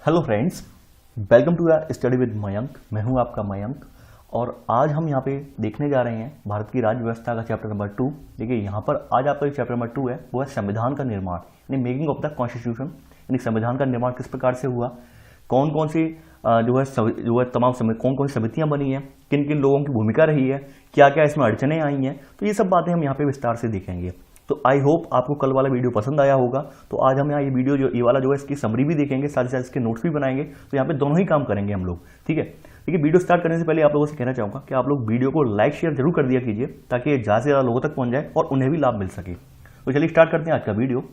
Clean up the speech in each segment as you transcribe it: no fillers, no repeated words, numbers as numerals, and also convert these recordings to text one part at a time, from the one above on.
Hello friends, welcome to study with Mayank. मैं हूं आपका मयंक और आज हम यहां पे देखने जा रहे हैं भारत की राज्य व्यवस्था का चैप्टर नंबर 2। देखिए यहां पर आज आपका जो चैप्टर नंबर 2 है वो है संविधान का निर्माण, यानी मेकिंग ऑफ द कॉन्स्टिट्यूशन, यानी संविधान का निर्माण किस प्रकार से हुआ, कौन कौन सी तमाम कौन कौन सी समितियां बनी हैं, किन किन लोगों की भूमिका रही है, क्या क्या इसमें अड़चने आई हैं, तो ये सब बातें हम यहाँ पे विस्तार से देखेंगे। तो आई होप आपको कल वाला वीडियो पसंद आया होगा। तो आज हम यहाँ ये वाला जो है इसकी समरी भी देखेंगे, साथ ही साथ इसके नोट्स भी बनाएंगे। तो यहाँ पे दोनों ही काम करेंगे हम लोग, ठीक है। देखिए वीडियो स्टार्ट करने से पहले आप लोगों से कहना चाहूंगा कि आप लोग वीडियो को लाइक शेयर जरूर कर दिया कीजिए ताकि ज़्यादा से ज़्यादा लोगों तक पहुंच जाए और उन्हें भी लाभ मिल सके। तो चलिए स्टार्ट करते हैं आज का वीडियो।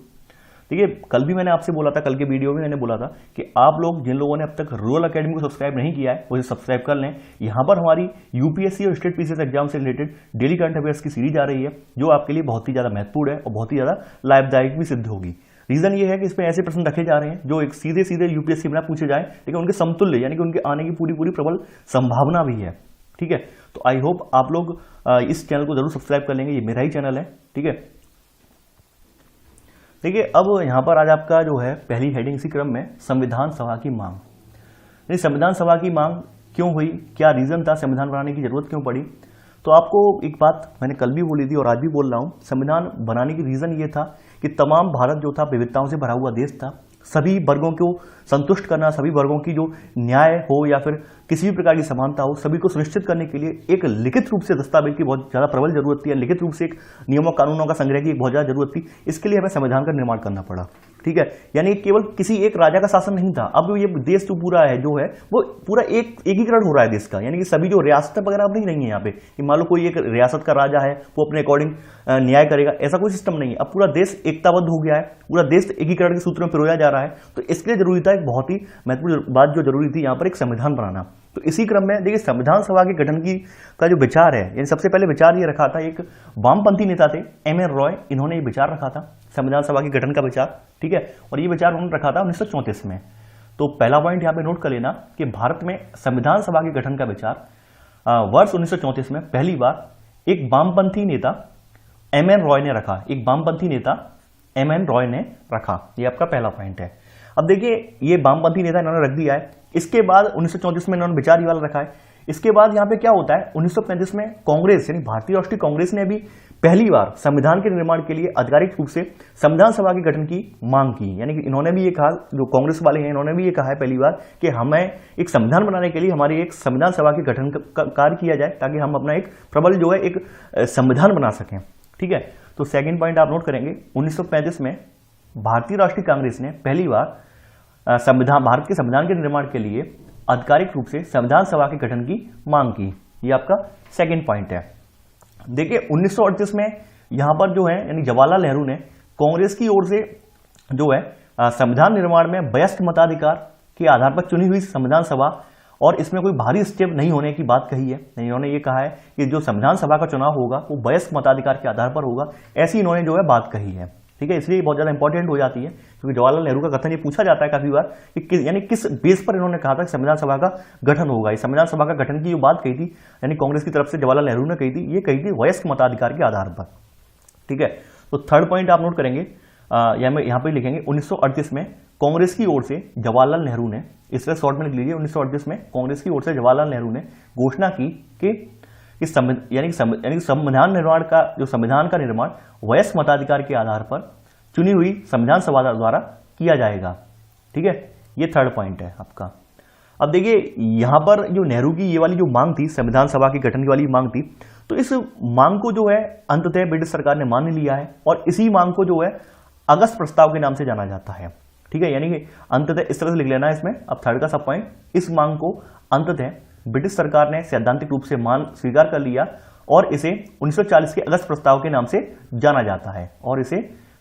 देखिए कल भी मैंने आपसे बोला था, कल के वीडियो में मैंने बोला था कि आप लोग जिन लोगों ने अब तक रूरल अकेडमी को सब्सक्राइब नहीं किया है वो सब्सक्राइब कर लें। यहाँ पर हमारी यूपीएससी और स्टेट पीसीएस एग्जाम से रिलेटेड डेली करंट अफेयर्स की सीरीज आ रही है जो आपके लिए बहुत ही ज्यादा महत्वपूर्ण है और बहुत ही ज्यादा लाभदायक भी सिद्ध होगी। रीजन ये है कि इसमें ऐसे प्रश्न रखे जा रहे हैं जो एक सीधे सीधे यूपीएससी में पूछे जाए, लेकिन उनके समतुल्य यानी कि उनके आने की पूरी प्रबल संभावना भी है, ठीक है। तो आई होप आप लोग इस चैनल को जरूर सब्सक्राइब कर लेंगे, ये मेरा ही चैनल है, ठीक है। देखिए अब यहां पर आज आपका जो है पहली हेडिंग इसी क्रम में संविधान सभा की मांग। नहीं, संविधान सभा की मांग क्यों हुई, क्या रीजन था, संविधान बनाने की जरूरत क्यों पड़ी। तो आपको एक बात मैंने कल भी बोली थी और आज भी बोल रहा हूं, संविधान बनाने की रीजन ये था कि तमाम भारत जो था विविधताओं से भरा हुआ देश था, सभी वर्गों को संतुष्ट करना, सभी वर्गों की जो न्याय हो या फिर किसी भी प्रकार की समानता हो, सभी को सुनिश्चित करने के लिए एक लिखित रूप से दस्तावेज की बहुत ज्यादा प्रबल जरूरत थी, लिखित रूप से एक नियमों कानूनों का संग्रह की बहुत ज्यादा जरूरत थी। इसके लिए हमें संविधान का निर्माण करना पड़ा, ठीक है। यानी केवल किसी एक राजा का शासन नहीं था, अब ये देश जो पूरा है जो है वो पूरा एकीकरण हो रहा है देश का, यानी कि सभी जो रियासतें वगैरह अब नहीं रही है यहाँ पे कि मान लो कोई एक रियासत का राजा है वो अपने अकॉर्डिंग न्याय करेगा, ऐसा कोई सिस्टम नहीं है। अब पूरा देश एकताबद्ध हो गया है, पूरा देश एकीकरण के सूत्र में पिरोया जा रहा है। तो इसके लिए जरूरी था, एक बहुत ही महत्वपूर्ण बात जो जरूरी थी यहाँ पर एक संविधान बनाना। तो इसी क्रम में देखिए संविधान सभा के गठन की का जो विचार है, यानी सबसे पहले विचार ये रखा था, एक वामपंथी नेता थे एम.एन. रॉय, इन्होंने ये विचार रखा था संविधान सभा के गठन का विचार, ठीक है। और ये विचार उन्होंने रखा था 1934 में। तो पहला पॉइंट यहाँ पे नोट कर लेना कि भारत में संविधान सभा के गठन का विचार वर्ष 1934 में पहली बार एक वामपंथी नेता एम.एन. रॉय ने रखा, एक वामपंथी नेता एम.एन. रॉय ने रखा। ये आपका पहला पॉइंट है। अब देखिए ये वामपंथी नेता इन्होंने रख दिया है, इसके बाद 1934 में इन्होंने विचार ये वाला रखा है। इसके बाद यहाँ पे क्या होता है, 1935 में कांग्रेस यानी भारतीय राष्ट्रीय कांग्रेस ने भी पहली बार संविधान के निर्माण के लिए आधिकारिक रूप से संविधान सभा के गठन की मांग की। यानी कि इन्होंने भी ये कहा, जो कांग्रेस वाले हैं इन्होंने भी ये कहा है पहली बार कि हमें एक संविधान बनाने के लिए हमारी एक संविधान सभा के गठन का कार्य किया जाए ताकि हम अपना एक प्रबल जो है एक संविधान बना सकें, ठीक है। तो सेकेंड पॉइंट आप नोट करेंगे, 1935 में भारतीय राष्ट्रीय कांग्रेस ने पहली बार भारत के संविधान के निर्माण के लिए आधिकारिक रूप से संविधान सभा के गठन की मांग की। ये आपका सेकंड पॉइंट है। देखिए 1938 में यहां पर जो है यानी जवाहरलाल नेहरू ने कांग्रेस की ओर से जो है संविधान निर्माण में वयस्क मताधिकार के आधार पर चुनी हुई संविधान सभा, और इसमें कोई भारी स्टेप नहीं होने की बात कही है। इन्होंने ये कहा है कि जो संविधान सभा का चुनाव होगा वो वयस्क मताधिकार के आधार पर होगा, ऐसी इन्होंने जो है बात कही है, ठीक है। इसलिए बहुत ज्यादा इंपॉर्टेंट हो जाती है क्योंकि जवाहरलाल नेहरू का कथन ये पूछा जाता है काफी बार कि यानी किस बेस पर इन्होंने कहा था कि संविधान सभा का गठन होगा। ये संविधान सभा का गठन की जो बात कही थी यानी कांग्रेस की तरफ से जवाहरलाल नेहरू ने कही थी, ये कही थी वयस्क मताधिकार के आधार पर, ठीक है। तो थर्ड पॉइंट आप नोट करेंगे, यहाँ पे लिखेंगे 1938 में कांग्रेस की ओर से जवाहरलाल नेहरू ने, इसलिए शॉर्ट में लिख लीजिए, 1938 में कांग्रेस की ओर से जवाहरलाल नेहरू ने घोषणा की कि संविधान निर्माण का जो संविधान का निर्माण वयस्क मताधिकार के आधार पर चुनी हुई संविधान सभा द्वारा किया जाएगा, ठीक है। ये थर्ड पॉइंट है आपका। अब देखिए यहां पर जो नेहरू की ये वाली जो मांग थी, संविधान सभा के गठन की वाली मांग थी, तो इस मांग को जो है अंततः ब्रिटिश सरकार ने मान लिया है और इसी मांग को जो है अगस्त प्रस्ताव के नाम से जाना जाता है, ठीक है। यानी कि अंततः इस तरह से लिख लेना है इसमें। अब थर्ड का सब पॉइंट, इस मांग को अंततः ब्रिटिश सरकार ने सैद्धांतिक रूप से स्वीकार कर लिया और इसे 1940 के अगस्त प्रस्ताव के नाम से जाना जाता है, और इसे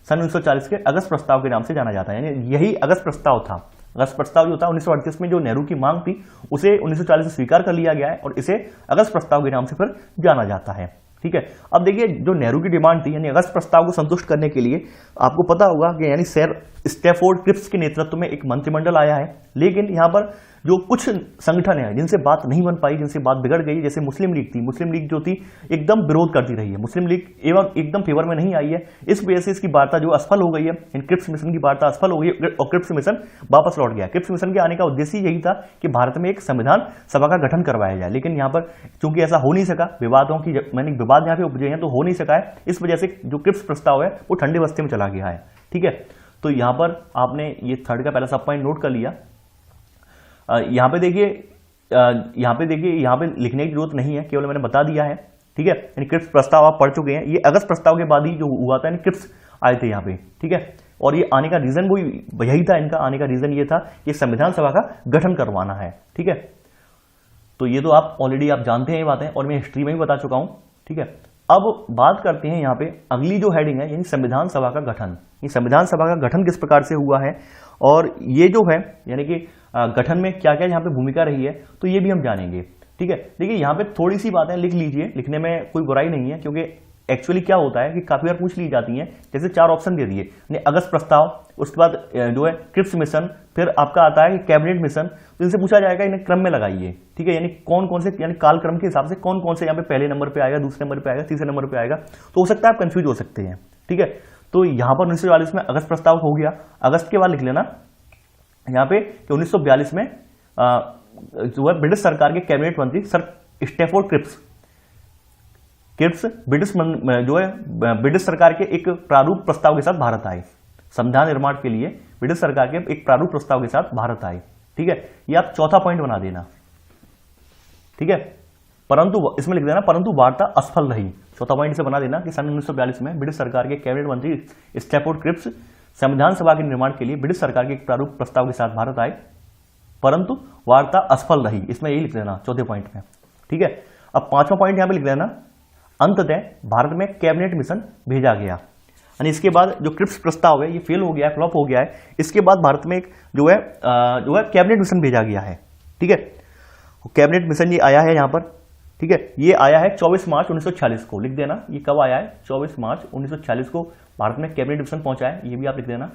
सन 1940 के अगस्त प्रस्ताव के नाम से जाना जाता है। यानी यही अगस्त प्रस्ताव था। अगस्त प्रस्ताव जो था 1938 में जो नेहरू की मांग थी उसे 1940 में स्वीकार कर लिया गया है और इसे अगस्त प्रस्ताव के नाम से फिर जाना जाता है, ठीक है। अब देखिए जो नेहरू की डिमांड थी यानी अगस्त प्रस्ताव को संतुष्ट करने के लिए आपको पता होगा कि यानी सैर स्टैफोर्ड क्रिप्स के नेतृत्व में एक मंत्रिमंडल आया है, लेकिन यहां पर जो कुछ संगठन है जिनसे बात नहीं बन पाई, जिनसे बात बिगड़ गई, जैसे मुस्लिम लीग थी, मुस्लिम लीग जो थी एकदम विरोध करती रही है, मुस्लिम लीग एवं एकदम फेवर में नहीं आई है। इस वजह से इसकी वार्ता जो असफल हो गई है, इन क्रिप्स मिशन की वार्ता असफल हो गई और क्रिप्स मिशन वापस लौट गया। क्रिप्स मिशन के आने का उद्देश्य यही था कि भारत में एक संविधान सभा का गठन करवाया जाए, लेकिन यहाँ पर चूंकि ऐसा हो नहीं सका, विवादों की मैंने विवाद यहाँ पे उपजे हैं तो हो नहीं सका है, इस वजह से जो क्रिप्स प्रस्ताव है वो ठंडे बस्ते में चला गया है। ठीक है, तो यहां पर आपने ये थर्ड का पहला सब पॉइंट नोट कर लिया। यहां पे देखिए यहां पे लिखने की जरूरत नहीं है, केवल मैंने बता दिया है। ठीक है, यानी क्रिप्स प्रस्ताव आप पढ़ चुके हैं, ये अगस्त प्रस्ताव के बाद ही जो हुआ था, यानी क्रिप्स आए थे यहाँ पे। ठीक है, और ये आने का रीजन वो यही था, इनका आने का रीजन ये था कि संविधान सभा का गठन करवाना है। ठीक है, तो ये तो आप ऑलरेडी आप जानते हैं ये बातें, और मैं हिस्ट्री में भी बता चुका हूं। ठीक है, अब बात करते हैं यहाँ पे अगली जो हेडिंग है, यानी संविधान सभा का गठन। ये संविधान सभा का गठन किस प्रकार से हुआ है और ये जो है यानी कि गठन में क्या क्या यहाँ पे भूमिका रही है, तो ये भी हम जानेंगे। ठीक है, देखिए यहाँ पे थोड़ी सी बातें लिख लीजिए, लिखने में कोई बुराई नहीं है, क्योंकि एक्चुअली क्या होता है कि काफी बार पूछ ली जाती हैं। जैसे 4 ऑप्शन दे दिए, यानी अगस्त प्रस्ताव, उसके बाद जो है क्रिप्स मिशन, फिर आपका आता है कैबिनेट मिशन, तो इनसे पूछा जाएगा इन्हें क्रम में लगाइए। ठीक है, यानी कौन कौन से, यानी काल क्रम के हिसाब से कौन कौन से यहाँ पे पहले नंबर पे आएगा, दूसरे नंबर पे आएगा, तीसरे नंबर पे आएगा, तो हो सकता है आप कंफ्यूज हो सकते हैं। ठीक है, तो यहाँ पर 1942 में अगस्त प्रस्ताव हो गया, अगस्त के बाद लिख लेना यहाँ पे कि 1942 में जो है ब्रिटिश सरकार के कैबिनेट मंत्री सर स्टैफोर्ड क्रिप्स ब्रिटिश जो है ब्रिटिश सरकार के एक प्रारूप प्रस्ताव के साथ भारत आए। संविधान निर्माण के लिए ब्रिटिश सरकार के एक प्रारूप प्रस्ताव के साथ भारत आए। ठीक है, ये आप चौथा पॉइंट बना देना। ठीक है, परंतु इसमें लिख देना परंतु वार्ता असफल रही। चौथा पॉइंट से बना देना कि सन 1942 में ब्रिटिश सरकार के कैबिनेट मंत्री स्टैफोर्ड क्रिप्स संविधान सभा के निर्माण के लिए ब्रिटिश सरकार के एक प्रारूप प्रस्ताव के साथ भारत आए, परंतु वार्ता असफल रही। इसमें यही लिख देना चौथे पॉइंट में। ठीक है, अब पांचवा पॉइंट यहां पे लिख देना अंततः भारत में कैबिनेट मिशन भेजा गया। यानी इसके बाद जो क्रिप्स प्रस्ताव है ये फेल हो गया है, फ्लॉप हो गया है। इसके बाद भारत में एक जो है कैबिनेट मिशन भेजा गया है। ठीक है, कैबिनेट मिशन ये आया है यहां पर। ठीक है, ये आया है 24 मार्च 1946 को, लिख देना ये कब आया है, 24 मार्च 1946 को भारत में कैबिनेट मिशन पहुंचा है, ये भी आप लिख देना।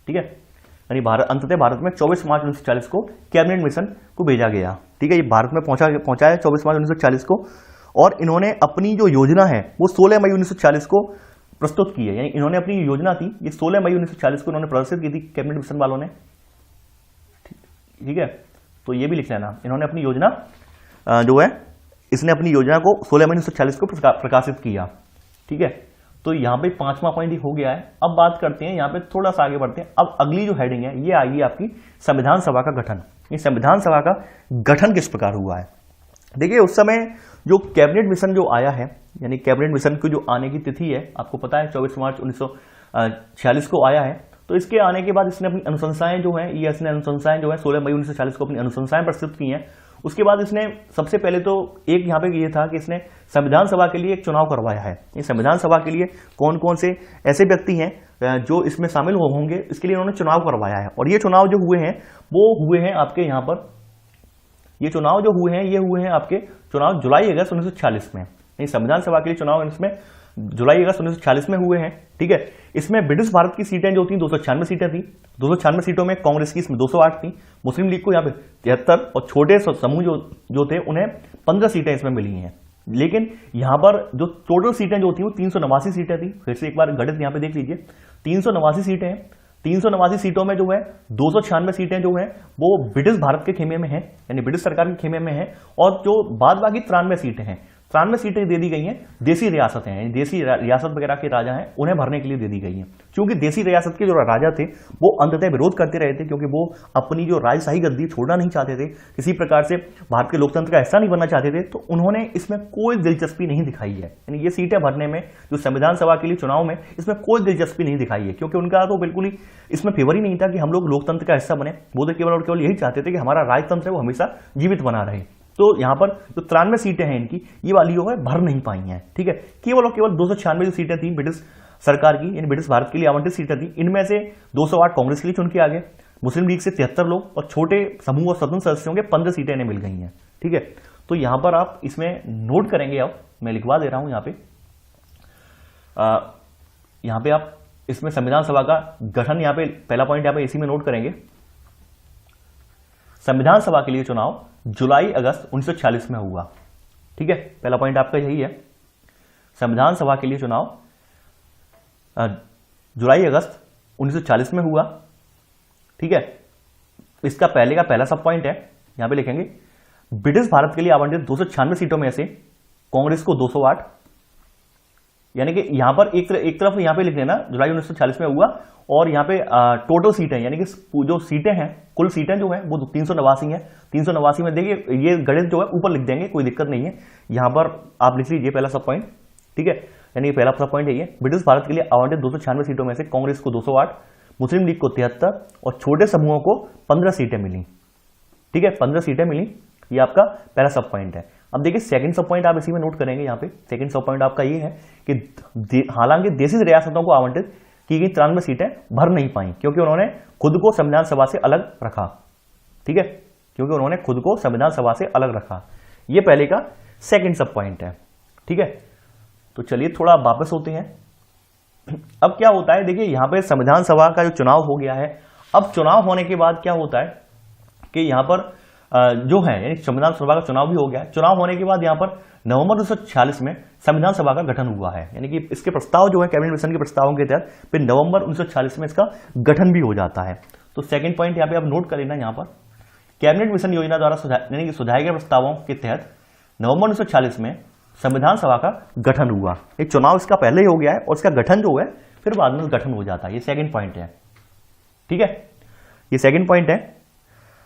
ठीक है, यानी अंततः भारत में 24 मार्च 1940 को कैबिनेट मिशन को भेजा गया। ठीक है, ये भारत में पहुंचा है 24 मार्च 1940 को, और इन्होंने अपनी जो योजना है वो 16 मई 1940 को प्रस्तुत की है। यानी इन्होंने अपनी योजना थी ये 16 मई 1940 को इन्होंने प्रदर्शित की थी कैबिनेट मिशन वालों ने। ठीक है, तो ये भी लिख लेना, इन्होंने अपनी योजना जो है इसने अपनी योजना को 16 मई 1940 को प्रकाशित किया। ठीक है, तो यहां पे पांचवा पॉइंट हो गया है। अब बात करते हैं, यहां पे थोड़ा सा आगे बढ़ते हैं। अब अगली जो हेडिंग है ये आएगी आपकी संविधान सभा का गठन। ये संविधान सभा का गठन किस प्रकार हुआ है। देखिए उस समय जो कैबिनेट मिशन जो आया है, यानी कैबिनेट मिशन की जो आने की तिथि है आपको पता है 24 मार्च 1946 को आया है। तो इसके आने के बाद इसने अपनी अनुशंसाएं जो है, ये इसने अनुशंसाएं जो है 16 मई 1940 को अपनी अनुशंसाएं प्रस्तुत की हैं। उसके बाद इसने सबसे पहले तो एक यहाँ पे ये था कि इसने संविधान सभा के लिए एक चुनाव करवाया है। ये संविधान सभा के लिए कौन कौन से ऐसे व्यक्ति हैं जो इसमें शामिल होंगे, इसके लिए उन्होंने चुनाव करवाया है। और ये चुनाव जो हुए हैं वो हुए हैं आपके यहाँ पर, ये चुनाव जो हुए हैं ये हुए हैं आपके चुनाव जुलाई अगस्त 1946 में। संविधान सभा के लिए चुनाव इसमें जुलाई अगस्त 1946 में हुए हैं। ठीक है, इसमें ब्रिटिश भारत की सीटें जो थी 296 सीटें थी। 296 सीटों में कांग्रेस की इसमें 208 थी, मुस्लिम लीग को यहाँ पे 73 और छोटे समूह जो थे उन्हें 15 सीटें इसमें मिली हैं। लेकिन यहाँ पर जो टोटल सीटें जो थी वो 389 सीटें थी। फिर से एक बार गणित यहाँ पे देख लीजिए, 389 सीटें हैं। 389 सीटों में जो है 296 सीटें जो है वो ब्रिटिश भारत के खेमे में है, यानी ब्रिटिश सरकार के खेमे में है। और जो बाद बाकी 93 सीटें हैं, 93 सीटें दे दी गई हैं देसी रियासतें हैं, देसी रियासत वगैरह के राजा हैं उन्हें भरने के लिए दे दी गई हैं। क्योंकि देसी रियासत के जो राजा थे वो अंततः विरोध करते रहे थे, क्योंकि वो अपनी जो राजशाही गद्दी छोड़ना नहीं चाहते थे, किसी प्रकार से भारत के लोकतंत्र का हिस्सा नहीं बनना चाहते थे। तो उन्होंने इसमें कोई दिलचस्पी नहीं दिखाई है, यानी ये सीटें भरने में जो संविधान सभा के लिए चुनाव में इसमें कोई दिलचस्पी नहीं दिखाई है, क्योंकि उनका तो बिल्कुल ही इसमें फेवर ही नहीं था कि हम लोग लोकतंत्र का हिस्सा बने। वो तो केवल और केवल यही चाहते थे कि हमारा राजतंत्र है वो हमेशा जीवित बना रहे। तो यहां पर जो 93 सीटें हैं इनकी, ये वाली जो है भर नहीं पाई हैं। ठीक है, केवल और केवल 296 जो सीटें थी ब्रिटिश सरकार की, यानी ब्रिटिश भारत के लिए आवंटित सीटें थी, इनमें से 208 कांग्रेस के लिए चुन के आ गए, मुस्लिम लीग से 73 लोग और छोटे समूह और स्वतंत्र सदस्यों के 15 सीटें इन्हें मिल गई हैं। ठीक है, तो यहां पर आप इसमें नोट करेंगे, अब मैं लिखवा दे रहा हूं यहां पे आप इसमें संविधान सभा का गठन, यहां पे पहला पॉइंट यहां पे इसी में नोट करेंगे। संविधान सभा के लिए चुनाव जुलाई अगस्त 1946 में हुआ। ठीक है, पहला पॉइंट आपका यही है, संविधान सभा के लिए चुनाव जुलाई अगस्त 1940 में हुआ। ठीक है, इसका पहले का पहला सब पॉइंट है, यहां पे लिखेंगे ब्रिटिश भारत के लिए आवंटित 296 सीटों में से कांग्रेस को 208, यानी कि यहां पर एक तरफ यहां पे लिख लेना जुलाई 1940 में हुआ, और यहां पे टोटल सीटें यानी कि जो सीटें हैं, कुल सीटें जो है वो 389 है। 389 में देखिए ये गणित जो है ऊपर लिख देंगे, कोई दिक्कत नहीं है, यहां पर आप लिख लीजिए पहला सब पॉइंट। ठीक है, यानी पहला सब पॉइंट है ये, ब्रिटिश भारत के लिए आवंटित 296 सीटों में से कांग्रेस को 208, मुस्लिम लीग को 73 और छोटे समूहों को 15 सीटें मिली। ठीक है, 15 सीटें मिली, ये आपका पहला सब पॉइंट है। अब देखिए सेकंड सब पॉइंट आप इसी में नोट करेंगे, यहाँ पे सेकंड सब पॉइंट आपका ये है कि हालांकि देशी रियासतों को आवंटित की गई 93 सीटें भर नहीं पाई, क्योंकि उन्होंने खुद को संविधान सभा से अलग रखा। ठीक है, क्योंकि उन्होंने खुद को संविधान सभा से अलग रखा, ये पहले का सेकंड सब पॉइंट है। ठीक है, तो चलिए थोड़ा वापस होते हैं। अब क्या होता है, देखिए यहां पे संविधान सभा का जो चुनाव हो गया है, अब चुनाव होने के बाद क्या होता है कि यहां पर जो है यानी संविधान सभा का चुनाव भी हो गया है। चुनाव होने के बाद यहां पर नवंबर 1946 में संविधान सभा का गठन हुआ है, यानी कि इसके प्रस्ताव जो है कैबिनेट मिशन के प्रस्तावों के तहत फिर नवंबर 1946 में इसका गठन भी हो जाता है। तो सेकंड पॉइंट यहां पे आप नोट कर लेना, यहां पर कैबिनेट मिशन योजना द्वारा यानी कि सुझाए गए प्रस्तावों के तहत नवंबर 1946 में संविधान सभा का गठन हुआ। एक चुनाव इसका पहले ही हो गया है और इसका गठन जो है फिर बाद में गठन हो जाता है, ये सेकंड पॉइंट है। ठीक है, ये सेकंड पॉइंट है।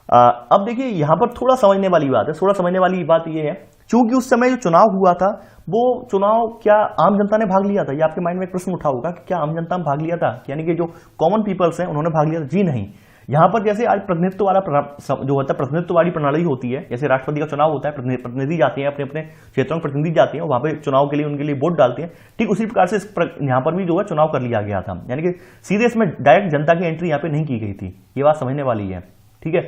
अब देखिए यहां पर थोड़ा समझने वाली बात है, थोड़ा समझने वाली बात ये है, चूंकि उस समय जो चुनाव हुआ था वो चुनाव क्या आम जनता ने भाग लिया था? ये आपके माइंड में एक प्रश्न उठा होगा कि क्या आम जनता ने भाग लिया था, यानी कि जो कॉमन पीपल्स हैं उन्होंने भाग लिया था? जी नहीं। यहां पर जैसे आज प्रतिनिधित्व वाला जो होता है, प्रतिनिधित्व वाली प्रणाली होती है, जैसे राष्ट्रपति का चुनाव होता है, प्रतिनिधि जाते हैं अपने अपने क्षेत्रों में, प्रतिनिधि जाते हैं वहां पे चुनाव के लिए उनके लिए वोट डालते हैं, ठीक उसी प्रकार से यहां पर भी जो है चुनाव कर लिया गया था, यानी कि सीधे इसमें डायरेक्ट जनता की एंट्री यहां पे नहीं की गई थी, ये बात समझने वाली है। ठीक है,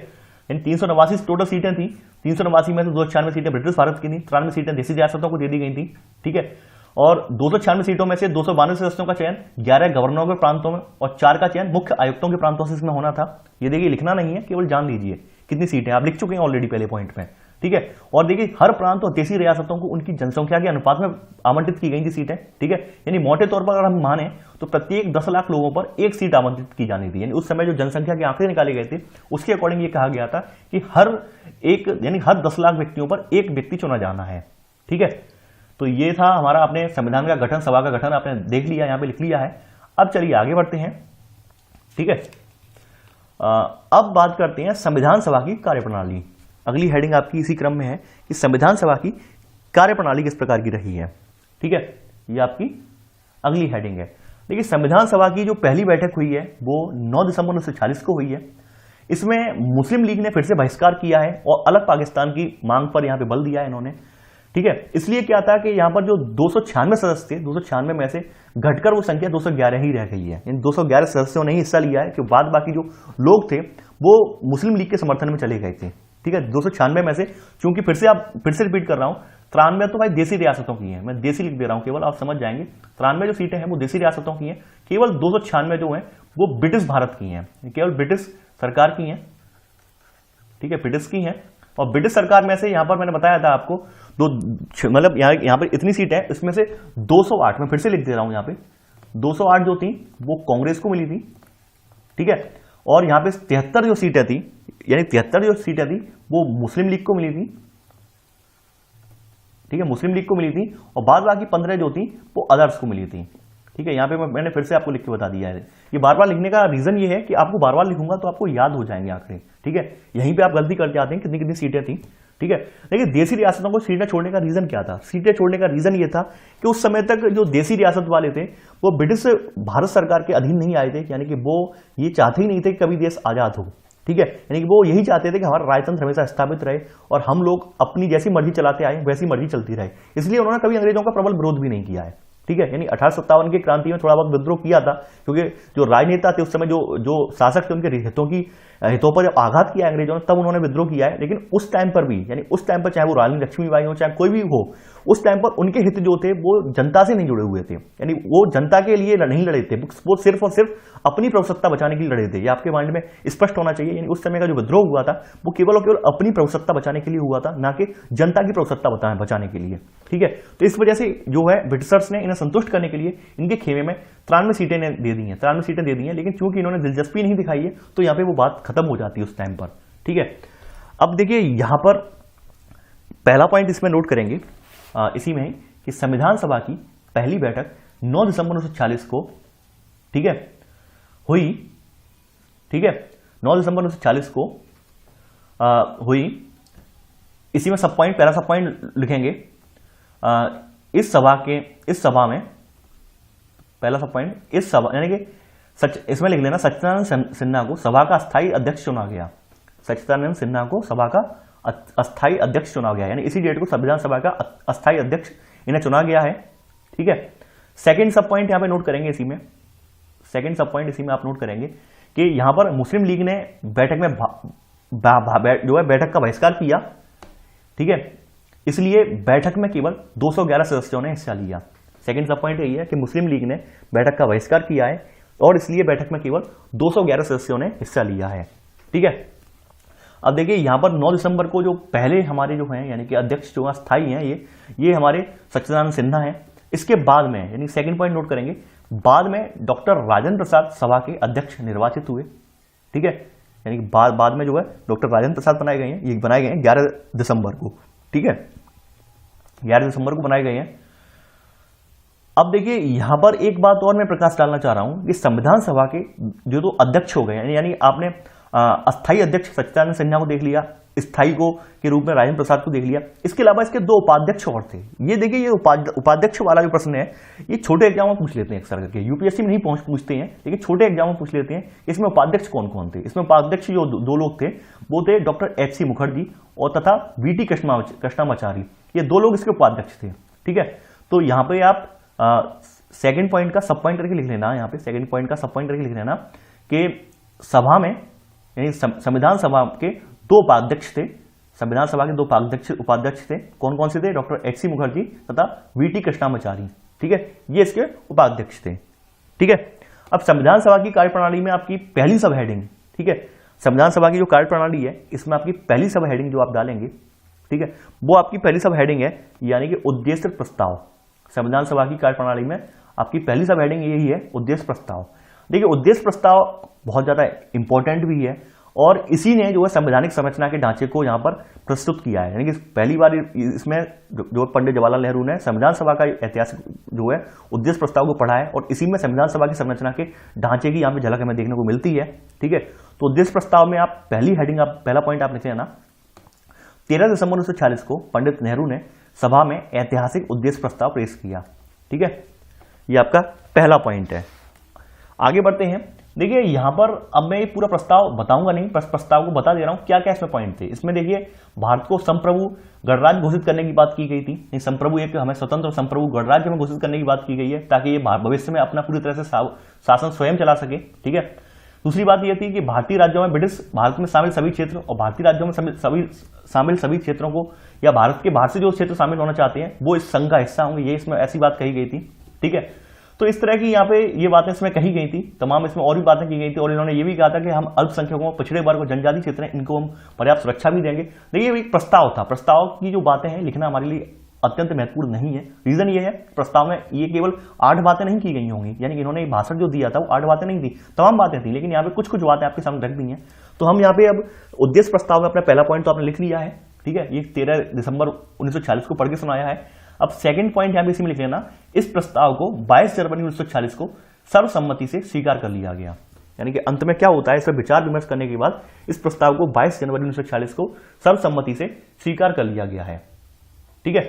यानी 389 टोटल सीटें थी, 389 में से 296 सीटें ब्रिटिश भारत की थी, 93 सीटें देशी रियासतों को दे दी गई थी। ठीक है, और 296 सीटों में से 292 सदस्यों का चयन 11 गवर्नरों के प्रांतों में और 4 का चयन मुख्य आयुक्तों के प्रांतों से इसमें होना था। ये देखिए लिखना नहीं है, केवल जान लीजिए कितनी सीटें आप लिख चुके हैं ऑलरेडी पहले पॉइंट में। ठीक है, और देखिए हर प्रांत और देशी रियासतों को उनकी जनसंख्या के अनुपात में आवंटित की गई थी सीटें। ठीक है, यानी मोटे तौर पर अगर हम माने तो प्रत्येक 10 लाख लोगों पर एक सीट आवंटित की जानी थी, यानी उस समय जो जनसंख्या के आंकड़े निकाले गए थे उसके अकॉर्डिंग ये कहा गया था कि हर 10 लाख व्यक्तियों पर एक व्यक्ति चुना जाना है। ठीक है, तो ये था हमारा अपने संविधान का गठन, सभा का गठन आपने देख लिया, यहां पे लिख लिया है। अब चलिए आगे बढ़ते हैं। ठीक है, अब बात करते हैं संविधान सभा की कार्यप्रणाली। अगली हेडिंग आपकी इसी क्रम में है कि संविधान सभा की कार्यप्रणाली किस प्रकार की रही है। ठीक है, ये आपकी अगली हेडिंग है। देखिए संविधान सभा की जो पहली बैठक हुई है वो 9 दिसंबर 1946 को हुई है। इसमें मुस्लिम लीग ने फिर से बहिष्कार किया है और अलग पाकिस्तान की मांग पर यहां पे बल दिया है इन्होंने। ठीक है, इसलिए क्या था कि यहां पर जो 296 सदस्य थे, 296 में से घटकर वो संख्या 211 ही रह गई है। इन 211 सदस्यों ने ही हिस्सा लिया है कि बाद बाकी जो लोग थे वो मुस्लिम लीग के समर्थन में चले गए थे। ठीक है, 296 में से, चूंकि फिर से रिपीट कर रहा हूं, 93 तो भाई देशी रियासतों की है, मैं देशी लिख दे रहा हूं केवल, आप समझ जाएंगे। 93 जो सीटें हैं वो देशी रियासतों की हैं, केवल 296 जो है वो ब्रिटिश भारत की हैं, केवल ब्रिटिश सरकार की हैं। ठीक है, ब्रिटिश की हैं, और ब्रिटिश सरकार में से यहां पर मैंने बताया था आपको मतलब यहां पर इतनी सीट है, इसमें से 208, मैं फिर से लिख दे रहा हूं, यहां पे 208 जो थी वो कांग्रेस को मिली थी। ठीक है, और यहां पे 73 जो सीटें थी, यानी 73 जो सीटें थी वो मुस्लिम लीग को मिली थी। ठीक है, मुस्लिम लीग को मिली थी, और बाद बाकी 15 जो थी वो अदर्स को मिली थी। ठीक है, यहां पे मैंने फिर से आपको लिख के बता दिया है। ये बार बार लिखने का रीजन ये है कि आपको बार बार लिखूंगा तो आपको याद हो जाएंगे आंकड़े। ठीक है, यहीं पे आप गलती कर जाते हैं, कितनी कितनी सीटें थी। ठीक है, लेकिन देशी रियासतों को सीटें छोड़ने का रीजन क्या था? सीटें छोड़ने का रीजन ये था कि उस समय तक जो देशी रियासत वाले थे वो ब्रिटिश भारत सरकार के अधीन नहीं आए थे, यानी कि वो ये चाहते ही नहीं थे कि कभी देश आजाद हो। ठीक है, यानी कि वो यही चाहते थे कि हमारा राजतंत्र हमेशा स्थापित रहे और हम लोग अपनी जैसी मर्जी चलाते आए वैसी मर्जी चलती रहे। इसलिए उन्होंने कभी अंग्रेजों का प्रबल विरोध भी नहीं किया है। ठीक है, यानी 1857 की क्रांति में थोड़ा बहुत विद्रोह किया था, क्योंकि जो राजनेता थे उस समय, जो शासक थे, उनके हितों पर जब आघात किया अंग्रेजों ने, तब उन्होंने विद्रोह किया है। लेकिन उस टाइम पर भी, यानी उस टाइम पर चाहे वो रानी लक्ष्मीबाई हो, चाहे कोई भी हो, उस टाइम पर उनके हित जो थे वो जनता से नहीं जुड़े हुए थे, यानी वो जनता के लिए नहीं लड़े थे, वो सिर्फ और सिर्फ अपनी प्रभुसत्ता बचाने के लिए लड़े थे। ये आपके माइंड में स्पष्ट होना चाहिए। यानी उस समय का जो विद्रोह हुआ था वो केवल और केवल अपनी प्रभुसत्ता बचाने के लिए हुआ था, ना कि जनता की प्रभुसत्ता बचाने के लिए। ठीक है, तो इस वजह से जो है ब्रिटिशर्स ने इन्हें संतुष्ट करने के लिए इनके खेमे में 93 सीटें दे दी हैं, 93 सीटें दे दी हैं। लेकिन चूंकि इन्होंने दिलचस्पी नहीं दिखाई है तो यहाँ पे वो बात खत्म हो जाती है उस टाइम पर। ठीक है, अब देखिए यहाँ पर पहला पॉइंट इसमें नोट करेंगे इसी में कि संविधान सभा की पहली बैठक 9 दिसंबर 1940 को, ठीक है, हुई। ठीक है, 9 दिसंबर 1940 को हुई। इसी में सब पॉइंट, पहला सब पॉइंट लिखेंगे इस सभा में पहला सब पॉइंट, इस सभा यानी कि इसमें लिख लेना, सच्चिदानंद सिन्हा को सभा का अस्थायी अध्यक्ष चुना गया। सच्चिदानंद सिन्हा को सभा का अस्थायी अध्यक्ष चुना गया, यानी इसी डेट को संविधान सभा का अस्थायी अध्यक्ष इन्हें चुना गया है। ठीक है, सेकंड सब पॉइंट यहां पे नोट करेंगे इसी में, सेकंड सब पॉइंट इसी में आप नोट करेंगे कि यहां पर मुस्लिम लीग ने बैठक में जो है बैठक का बहिष्कार किया। ठीक है, इसलिए बैठक में केवल 211 सदस्यों ने हिस्सा लिया। सेकंड सब पॉइंट यही है कि मुस्लिम लीग ने बैठक का बहिष्कार किया है और इसलिए बैठक में केवल 211 सदस्यों ने हिस्सा लिया है। ठीक है, अब देखिए यहां पर 9 दिसंबर को जो पहले हमारे जो हैं, यानी कि अध्यक्ष जो अस्थायी हैं, ये हमारे सच्चिदानंद सिन्हा हैं। इसके बाद में, यानी सेकंड पॉइंट नोट करेंगे, बाद में डॉक्टर राजेंद्र प्रसाद सभा के अध्यक्ष निर्वाचित हुए। ठीक है, यानी कि बाद में जो है डॉक्टर राजेंद्र प्रसाद बनाए गए हैं। ये बनाए गए हैं 11 दिसंबर को। ठीक है, 11 दिसंबर को बनाए गए हैं। अब देखिए यहां पर एक बात और मैं प्रकाश डालना चाह रहा हूं कि संविधान सभा के जो अध्यक्ष हो गए, यानी आपने अस्थायी अध्यक्ष सच्चिदानंद सिन्हा को देख लिया, स्थायी को के रूप में राजेंद्र प्रसाद को देख लिया। इसके अलावा इसके 2 उपाध्यक्ष और थे। ये देखिए, ये उपाध्यक्ष वाला जो प्रश्न है ये छोटे एग्जाम में पूछ लेते हैं अक्सर करके, यूपीएससी में नहीं पूछते हैं, लेकिन छोटे एग्जाम में पूछ लेते हैं। इसमें उपाध्यक्ष कौन कौन थे? इसमें उपाध्यक्ष जो 2 लोग थे वो थे डॉक्टर HC मुखर्जी और तथा VT कृष्णामाचारी। ये 2 लोग इसके उपाध्यक्ष थे। ठीक है, तो यहाँ पे आप सेकंड पॉइंट का सब पॉइंट करके लिख लेना, यहाँ पे सेकंड पॉइंट का सब पॉइंट करके लिख लेना कि सभा में, यानी संविधान सभा के 2 उपाध्यक्ष थे। संविधान सभा के 2 उपाध्यक्ष थे। कौन कौन से थे? डॉक्टर HC मुखर्जी तथा VT कृष्णामाचारी। ठीक है, ये इसके उपाध्यक्ष थे। ठीक है, अब संविधान सभा की कार्यप्रणाली में आपकी पहली सब हेडिंग, ठीक है, संविधान सभा की जो कार्यप्रणाली है इसमें आपकी पहली सब हेडिंग जो आप डालेंगे, ठीक है, वो आपकी पहली सब हेडिंग है, यानी कि उद्देश्य प्रस्ताव। संविधान सभा की कार्यप्रणाली में आपकी पहली सब हेडिंग यही है, उद्देश्य प्रस्ताव। देखिए, उद्देश्य प्रस्ताव बहुत ज्यादा इंपॉर्टेंट भी है और इसी ने जो है संवैधानिक संरचना के ढांचे को यहां पर प्रस्तुत किया है। यानी कि पहली बार इसमें जो पंडित जवाहरलाल नेहरू ने संविधान सभा का ऐतिहासिक जो है उद्देश्य प्रस्ताव को पढ़ा है और इसी में संविधान सभा की संरचना के ढांचे की यहाँ पे झलक हमें देखने को मिलती है। ठीक है, तो उद्देश्य प्रस्ताव में आप पहली हेडिंग, आप पहला पॉइंट आप लिख लेना, 13 दिसंबर 1940 को पंडित नेहरू ने सभा में ऐतिहासिक उद्देश्य प्रस्ताव पेश किया। ठीक है, ये आपका पहला पॉइंट है। आगे बढ़ते हैं। देखिए यहां पर अब मैं ये पूरा प्रस्ताव बताऊंगा नहीं, प्रस्ताव को बता दे रहा हूं क्या क्या इसमें पॉइंट थे। इसमें देखिए भारत को संप्रभु गणराज्य घोषित करने की बात की गई थी। संप्रभु एक हमें स्वतंत्र और संप्रभु गणराज्य में घोषित करने की बात की गई है ताकि ये भविष्य में अपना पूरी तरह से शासन स्वयं चला सके। ठीक है, दूसरी बात यह थी कि भारतीय राज्यों में ब्रिटिश भारत में शामिल सभी क्षेत्र और भारतीय राज्यों में शामिल सभी क्षेत्रों को या भारत के बाहर से जो क्षेत्र शामिल होना चाहते हैं वो इस संघ का हिस्सा होंगे, ये इसमें ऐसी बात कही गई थी। ठीक है, तो इस तरह की यहाँ पे ये बातें इसमें कही गई थी, तमाम इसमें और भी बातें की गई थी और इन्होंने ये भी कहा था कि हम अल्पसंख्यकों, पिछड़े वर्ग और जनजाति क्षेत्र हैं, इनको हम पर्याप्त सुरक्षा भी देंगे। देखिए एक प्रस्ताव था, प्रस्ताव की जो बातें हैं लिखना हमारे लिए अत्यंत महत्वपूर्ण नहीं है। रीजन ये है, प्रस्ताव में ये केवल 8 बातें नहीं की गई होंगी, यानी कि इन्होंने भाषण जो दिया था वो 8 बातें नहीं थी, तमाम बातें थी, लेकिन यहाँ पे कुछ कुछ बातें आपके सामने रख दी हैं। तो हम यहाँ पे अब उद्देश्य प्रस्ताव में अपना पहला पॉइंट तो आपने लिख लिया है। ठीक है, ये 13 दिसंबर 1940 को पढ़ के सुनाया है। अब सेकंड पॉइंट यहाँ पे इसी में लिख लेना, इस प्रस्ताव को 22 जनवरी 1940 को सर्वसम्मति से स्वीकार कर लिया गया। यानी कि अंत में क्या होता है, इस पर विचार विमर्श करने के बाद इस प्रस्ताव को 22 जनवरी 1940 को सर्वसम्मति से स्वीकार कर लिया गया है। ठीक है,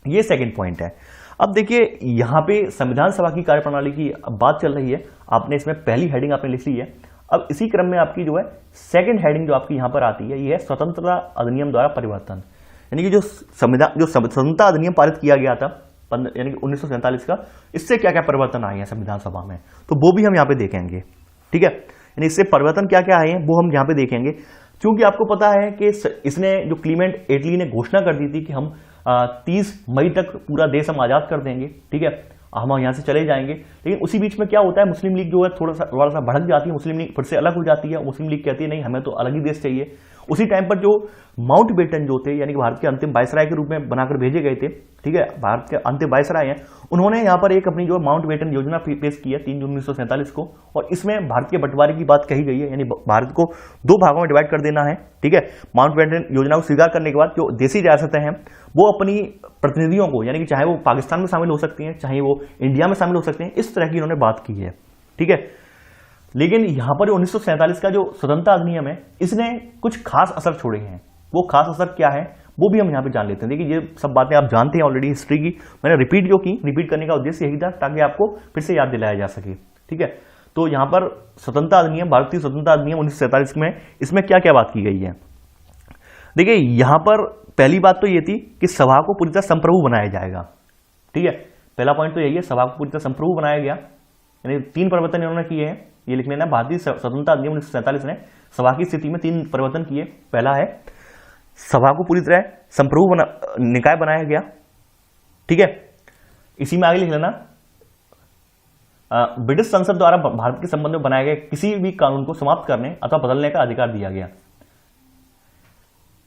ये सेकंड पॉइंट है। अब देखिए यहां पे संविधान सभा की कार्यप्रणाली की बात चल रही है, आपने इसमें पहली हेडिंग आपने लिख ली है। अब इसी क्रम में आपकी जो है सेकंड हेडिंग जो आपकी यहां पर आती है, ये है स्वतंत्रता अधिनियम द्वारा परिवर्तन। यानी कि जो स्वतंत्रता अधिनियम पारित किया गया था, यानी कि 1947 का, इससे क्या क्या परिवर्तन आए हैं संविधान सभा में, तो वो भी हम यहाँ पे देखेंगे। ठीक है, यानी इससे परिवर्तन क्या क्या आए हैं वो हम यहाँ पे देखेंगे। क्योंकि आपको पता है कि इसने जो क्लीमेंट एटली ने घोषणा कर दी थी कि हम 30 मई तक पूरा देश हम आजाद कर देंगे। ठीक है, हम यहाँ से चले जाएंगे। लेकिन उसी बीच में क्या होता है, मुस्लिम लीग जो है थोड़ा सा भड़क जाती है, मुस्लिम लीग फिर से अलग हो जाती है। मुस्लिम लीग कहती है नहीं, हमें तो अलग ही देश चाहिए। उसी टाइम पर जो माउंटबेटन जो थे, यानी कि भारत के अंतिम वायसराय के रूप में बनाकर भेजे गए थे, ठीक है, भारत के अंतिम वायसराय हैं, उन्होंने यहाँ पर एक अपनी जो माउंटबेटन योजना पेश की है 3 जून 1947 को, और इसमें भारत के बंटवारे की बात कही गई है, यानी भारत को 2 भागों में डिवाइड कर देना है। ठीक है, माउंटबेटन योजना को स्वीकार करने के बाद जो देसी रियासतें हैं वो अपनी प्रतिनिधियों को, यानी कि चाहे वो पाकिस्तान में शामिल हो सकती हैं, चाहे वो इंडिया में शामिल हो सकते हैं, इस तरह की उन्होंने बात की है। ठीक है, लेकिन यहां पर 1947 का जो स्वतंत्रता अधिनियम है, इसने कुछ खास असर छोड़े हैं। वो खास असर क्या है वो भी हम यहां पे जान लेते हैं। देखिए, ये सब बातें आप जानते हैं ऑलरेडी हिस्ट्री की, मैंने रिपीट करने का उद्देश्य यही था ताकि आपको फिर से याद दिलाया जा सके। ठीक है, तो यहां पर स्वतंत्रता अधिनियम, भारतीय स्वतंत्रता अधिनियम 1947 में, इसमें क्या क्या बात की गई है। देखिए, यहां पर पहली बात तो ये थी कि सभा को पूरी तरह संप्रभु बनाया जाएगा। ठीक है, पहला पॉइंट तो यही है, सभा को पूरी तरह संप्रभु बनाया गया। यानी 3 परिवर्तन इन्होंने किए हैं, ये लिख लेना। भारतीय स्वतंत्रता अधिनियम 1947 ने सभा की स्थिति में 3 परिवर्तन किए। पहला है, सभा को पूरी तरह संप्रभु निकाय बनाया गया। ठीक है, इसी में आगे लिख लेना, ब्रिटिश संसद द्वारा भारत के संबंध में बनाए गए किसी भी कानून को समाप्त करने अथवा बदलने का अधिकार दिया गया।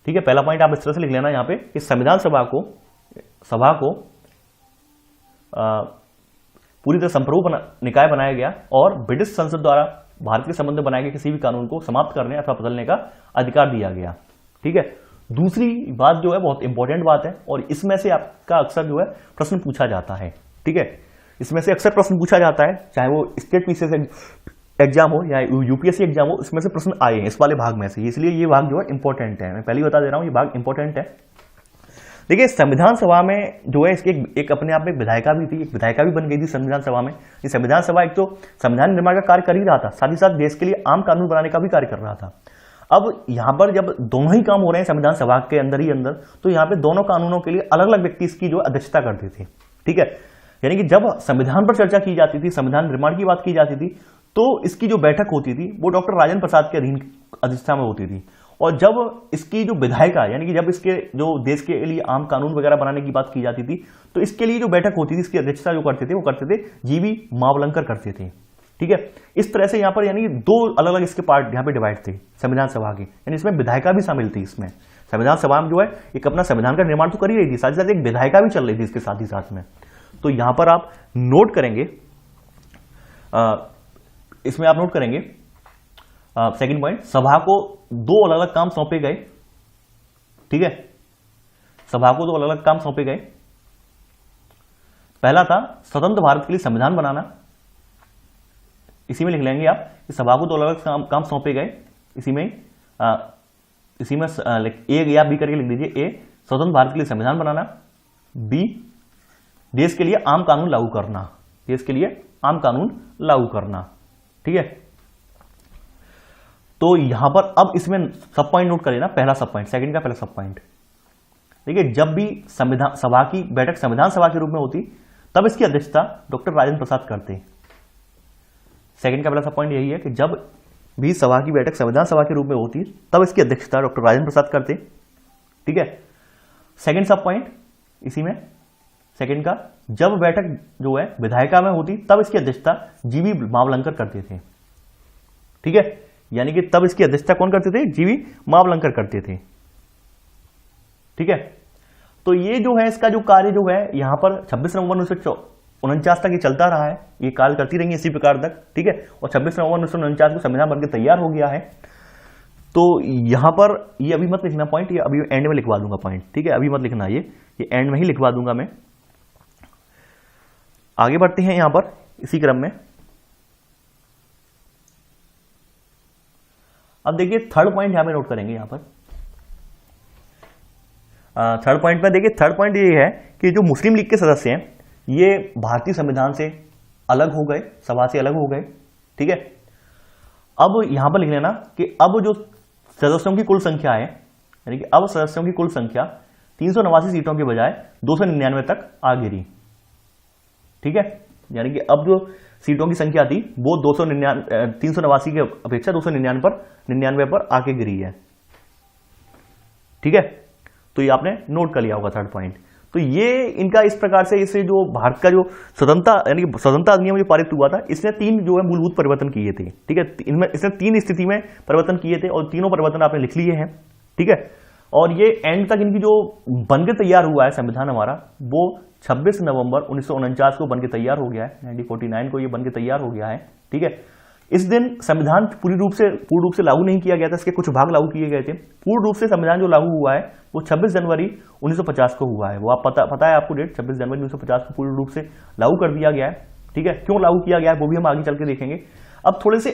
ठीक है, पहला पॉइंट आप इस तरह से लिख लेना यहाँ पे कि संविधान सभा को पूरी तरह संप्रभु निकाय बनाया गया और ब्रिटिश संसद द्वारा भारत के संबंध में बनाए गए किसी भी कानून को समाप्त करने अथवा बदलने का अधिकार दिया गया। ठीक है, दूसरी बात जो है बहुत इंपॉर्टेंट बात है, और इसमें से आपका अक्सर जो है प्रश्न पूछा जाता है। ठीक है, इसमें से अक्सर प्रश्न पूछा जाता है, चाहे वो स्टेट पीसीएस एग्जाम हो या यूपीएससी एग्जाम हो, इसमें से प्रश्न आए हैं इस वाले भाग में से, इसलिए ये भाग जो है इंपॉर्टेंट है। मैं पहले ही बता दे रहा हूं, ये भाग इंपॉर्टेंट है। देखिए, संविधान सभा में जो है इसके एक अपने आप में विधायिका भी थी, एक विधायिका भी बन गई थी संविधान सभा में। ये संविधान सभा एक तो संविधान निर्माण का कार्य कर ही रहा था, साथ ही साथ देश के लिए आम कानून बनाने का भी कार्य कर रहा था। अब यहां पर जब दोनों ही काम हो रहे हैं संविधान सभा के अंदर ही अंदर, तो यहां पे दोनों कानूनों के लिए अलग अलग व्यक्ति इसकी जो अध्यक्षता करते थे। ठीक है, यानी कि जब संविधान पर चर्चा की जाती थी, संविधान निर्माण की बात की जाती थी, तो इसकी जो बैठक होती थी वो डॉक्टर राजेंद्र प्रसाद के अधीन अध्यक्षता में होती थी। और जब इसकी जो विधायिका, यानी कि जब इसके जो देश के लिए आम कानून वगैरह बनाने की बात की जाती थी, तो इसके लिए जो बैठक होती थी, इसकी अध्यक्षता जो करते थे वो करते थे जीवी मावलंकर करते थे। ठीक है, इस तरह से यहाँ पर यानी 2 अलग अलग इसके पार्ट यहाँ पे डिवाइड थे संविधान सभा के, यानी इसमें विधायिका भी शामिल थी। इसमें संविधान सभा में जो है एक अपना संविधान का निर्माण तो कर ही रही थी, साथ ही साथ एक विधायिका भी चल रही थी इसके साथ ही साथ में। तो यहां पर आप नोट करेंगे, इसमें आप नोट करेंगे सेकंड पॉइंट, सभा को 2 अलग अलग काम सौंपे गए। ठीक है, सभा को 2 अलग अलग काम सौंपे गए। पहला था स्वतंत्र भारत के लिए संविधान बनाना, इसी में लिख लेंगे आप कि सभा को 2 अलग अलग काम सौंपे गए। इसी में ए या बी करके लिख दीजिए। ए, स्वतंत्र भारत के लिए संविधान बनाना। बी, देश के लिए आम कानून लागू करना, देश के लिए आम कानून लागू करना। ठीक है, तो यहां पर अब इसमें सब पॉइंट नोट कर लेना, पहला सब पॉइंट, सेकंड का पहला सब पॉइंट। देखिए, जब भी संविधान सभा की बैठक संविधान सभा के रूप में होती, तब इसकी अध्यक्षता डॉक्टर राजेंद्र प्रसाद करते। सेकंड का पहला सब पॉइंट यही है कि जब भी सभा की बैठक संविधान सभा के रूप में होती, तब इसकी अध्यक्षता डॉक्टर राजेंद्र प्रसाद करते। ठीक है, सेकंड सब पॉइंट इसी में सेकंड का, जब बैठक जो है विधायिका में होती, तब इसकी अध्यक्षता जीवी मावलंकर करते थे। ठीक है, यानी कि तब इसकी अध्यक्षता कौन करते थे? जीवी मावलंकर करते थे। ठीक है, तो ये जो है इसका जो कार्य जो है यहां पर 26 नवंबर 1949 तक ये चलता रहा है, ये कार्य करती रही इसी प्रकार तक। ठीक है, और 26 नवंबर 1949 को संविधान बनकर तैयार हो गया है। तो यहां पर ये अभी मत लिखना पॉइंट, ये अभी एंड में लिखवा दूंगा पॉइंट। ठीक है, अभी मत लिखना, ये एंड में ही लिखवा दूंगा मैं। आगे बढ़ते हैं यहां पर इसी क्रम में। अब देखिए थर्ड पॉइंट यहां पे नोट करेंगे। यहां पर थर्ड पॉइंट में देखिए, थर्ड पॉइंट ये है कि जो मुस्लिम लीग के सदस्य हैं ये भारतीय संविधान से अलग हो गए, सभा से अलग हो गए। ठीक है, अब यहां पर लिख लेना कि अब जो सदस्यों की कुल संख्या है, यानी कि अब सदस्यों की कुल संख्या 389 सीटों के बजाय 299 तक आ गिरी। ठीक है, यानी कि अब जो सीटों की संख्या थी वो 389 की अपेक्षा 299 पर आके गिरी है। ठीक है, तो ये आपने नोट कर लिया होगा थर्ड पॉइंट। तो ये इनका इस प्रकार से, इसे जो भारत का जो स्वतंत्रता यानी कि स्वतंत्रता अधिनियम जो पारित हुआ था, इसने 3 जो है मूलभूत परिवर्तन किए थे। ठीक है, इनमें इसने 3 स्थिति में परिवर्तन किए थे और तीनों परिवर्तन आपने लिख लिए हैं। ठीक है, और ये एंड तक इनकी जो बनकर तैयार हुआ है संविधान हमारा, वो 26 नवंबर 1949 को बनकर तैयार हो गया है। 1949 को ये बनकर तैयार हो गया है। ठीक है, इस दिन संविधान पूर्ण रूप से लागू नहीं किया गया था, इसके कुछ भाग लागू किए गए थे। पूर्ण रूप से संविधान जो लागू हुआ है वो 26 जनवरी 1950 को हुआ है। वो आप पता है आपको डेट, 26 जनवरी 1950 को पूर्ण रूप से लागू कर दिया गया है। ठीक है, क्यों लागू किया गया है वो भी हम आगे चल के देखेंगे। अब थोड़े से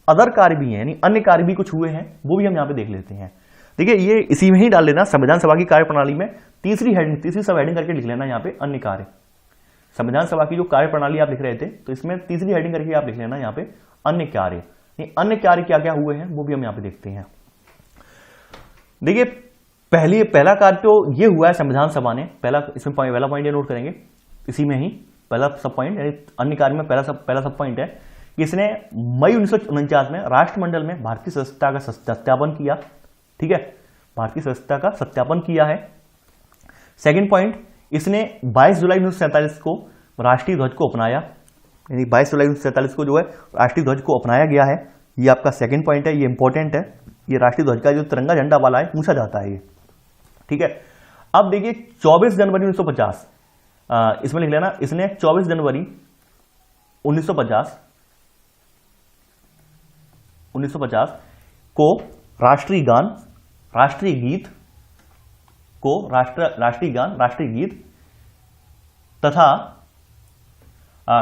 अदर कार्य भी हैं, यानी अन्य कार्य भी कुछ हुए हैं, वो भी हम यहाँ पे देख लेते हैं। देखिए, ये इसी में ही डाल लेना, संविधान सभा की कार्यप्रणाली में तीसरी सब हेडिंग करके लिख लेना यहाँ पे अन्य कार्य। संविधान सभा की जो कार्यप्रणाली आप लिख रहे थे, तो इसमें तीसरी हेडिंग करके आप लिख लेना यहाँ पे अन्य कार्य। अन्य कार्य क्या क्या हुए हैं वो भी हम यहाँ पे देखते हैं। देखिए, पहला कार्य तो ये हुआ है संविधान सभा ने, इसमें पहला पॉइंट ये नोट करेंगे, इसी में ही पहला सब पॉइंट, यानी अन्य कार्य में पहला सब पॉइंट है कि इसने मई 1949 में राष्ट्रमंडल में भारतीय सदस्यता का सत्यापन किया। ठीक है, भारतीय सदस्यता का सत्यापन किया है। सेकंड पॉइंट, इसने 22 जुलाई 1947 को राष्ट्रीय ध्वज को अपनाया, यानी 22 जुलाई 1947 को जो है राष्ट्रीय ध्वज को अपनाया गया है। ये आपका सेकंड पॉइंट है, ये इंपॉर्टेंट है। ये राष्ट्रीय ध्वज का जो तिरंगा झंडा वाला है पूछा जाता है ये। ठीक है, अब देखिए 24 जनवरी 1950, इसमें लिख लेना, इसने 24 जनवरी 1950 को राष्ट्रीय गीत तथा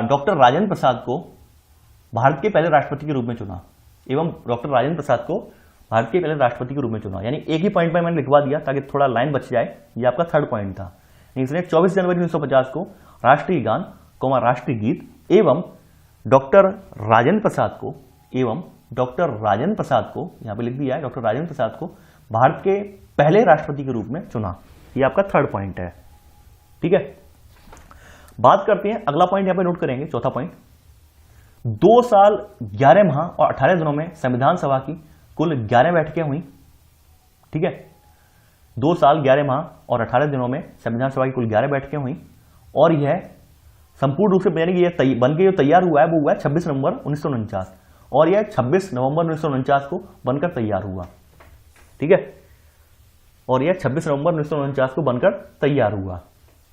डॉक्टर राजेंद्र प्रसाद को भारत के पहले राष्ट्रपति के रूप में चुना, यानी एक ही पॉइंट में मैंने लिखवा दिया ताकि थोड़ा लाइन बच जाए। ये आपका थर्ड पॉइंट था। इसने 24 जनवरी 1950 को राष्ट्रीय गान, राष्ट्रीय गीत एवं डॉक्टर राजेंद्र प्रसाद को यहां पे लिख दिया है, डॉक्टर राजेंद्र प्रसाद को भारत के पहले राष्ट्रपति के रूप में चुना। ये आपका थर्ड पॉइंट है। ठीक है, बात करते हैं, अगला पॉइंट यहां पे नोट करेंगे, चौथा पॉइंट। 2 साल 11 माह और 18 दिनों में संविधान सभा की कुल 11 बैठकें हुई। ठीक है, 2 साल 11 माह और 18 दिनों में संविधान सभा की कुल 11 बैठकें हुई और यह संपूर्ण रूप से बनकर जो तैयार हुआ है वो हुआ है 26 नवंबर 1949 और यह 26 नवंबर 1949 को बनकर तैयार हुआ। ठीक है, और यह 26 नवंबर 1949 को बनकर तैयार हुआ।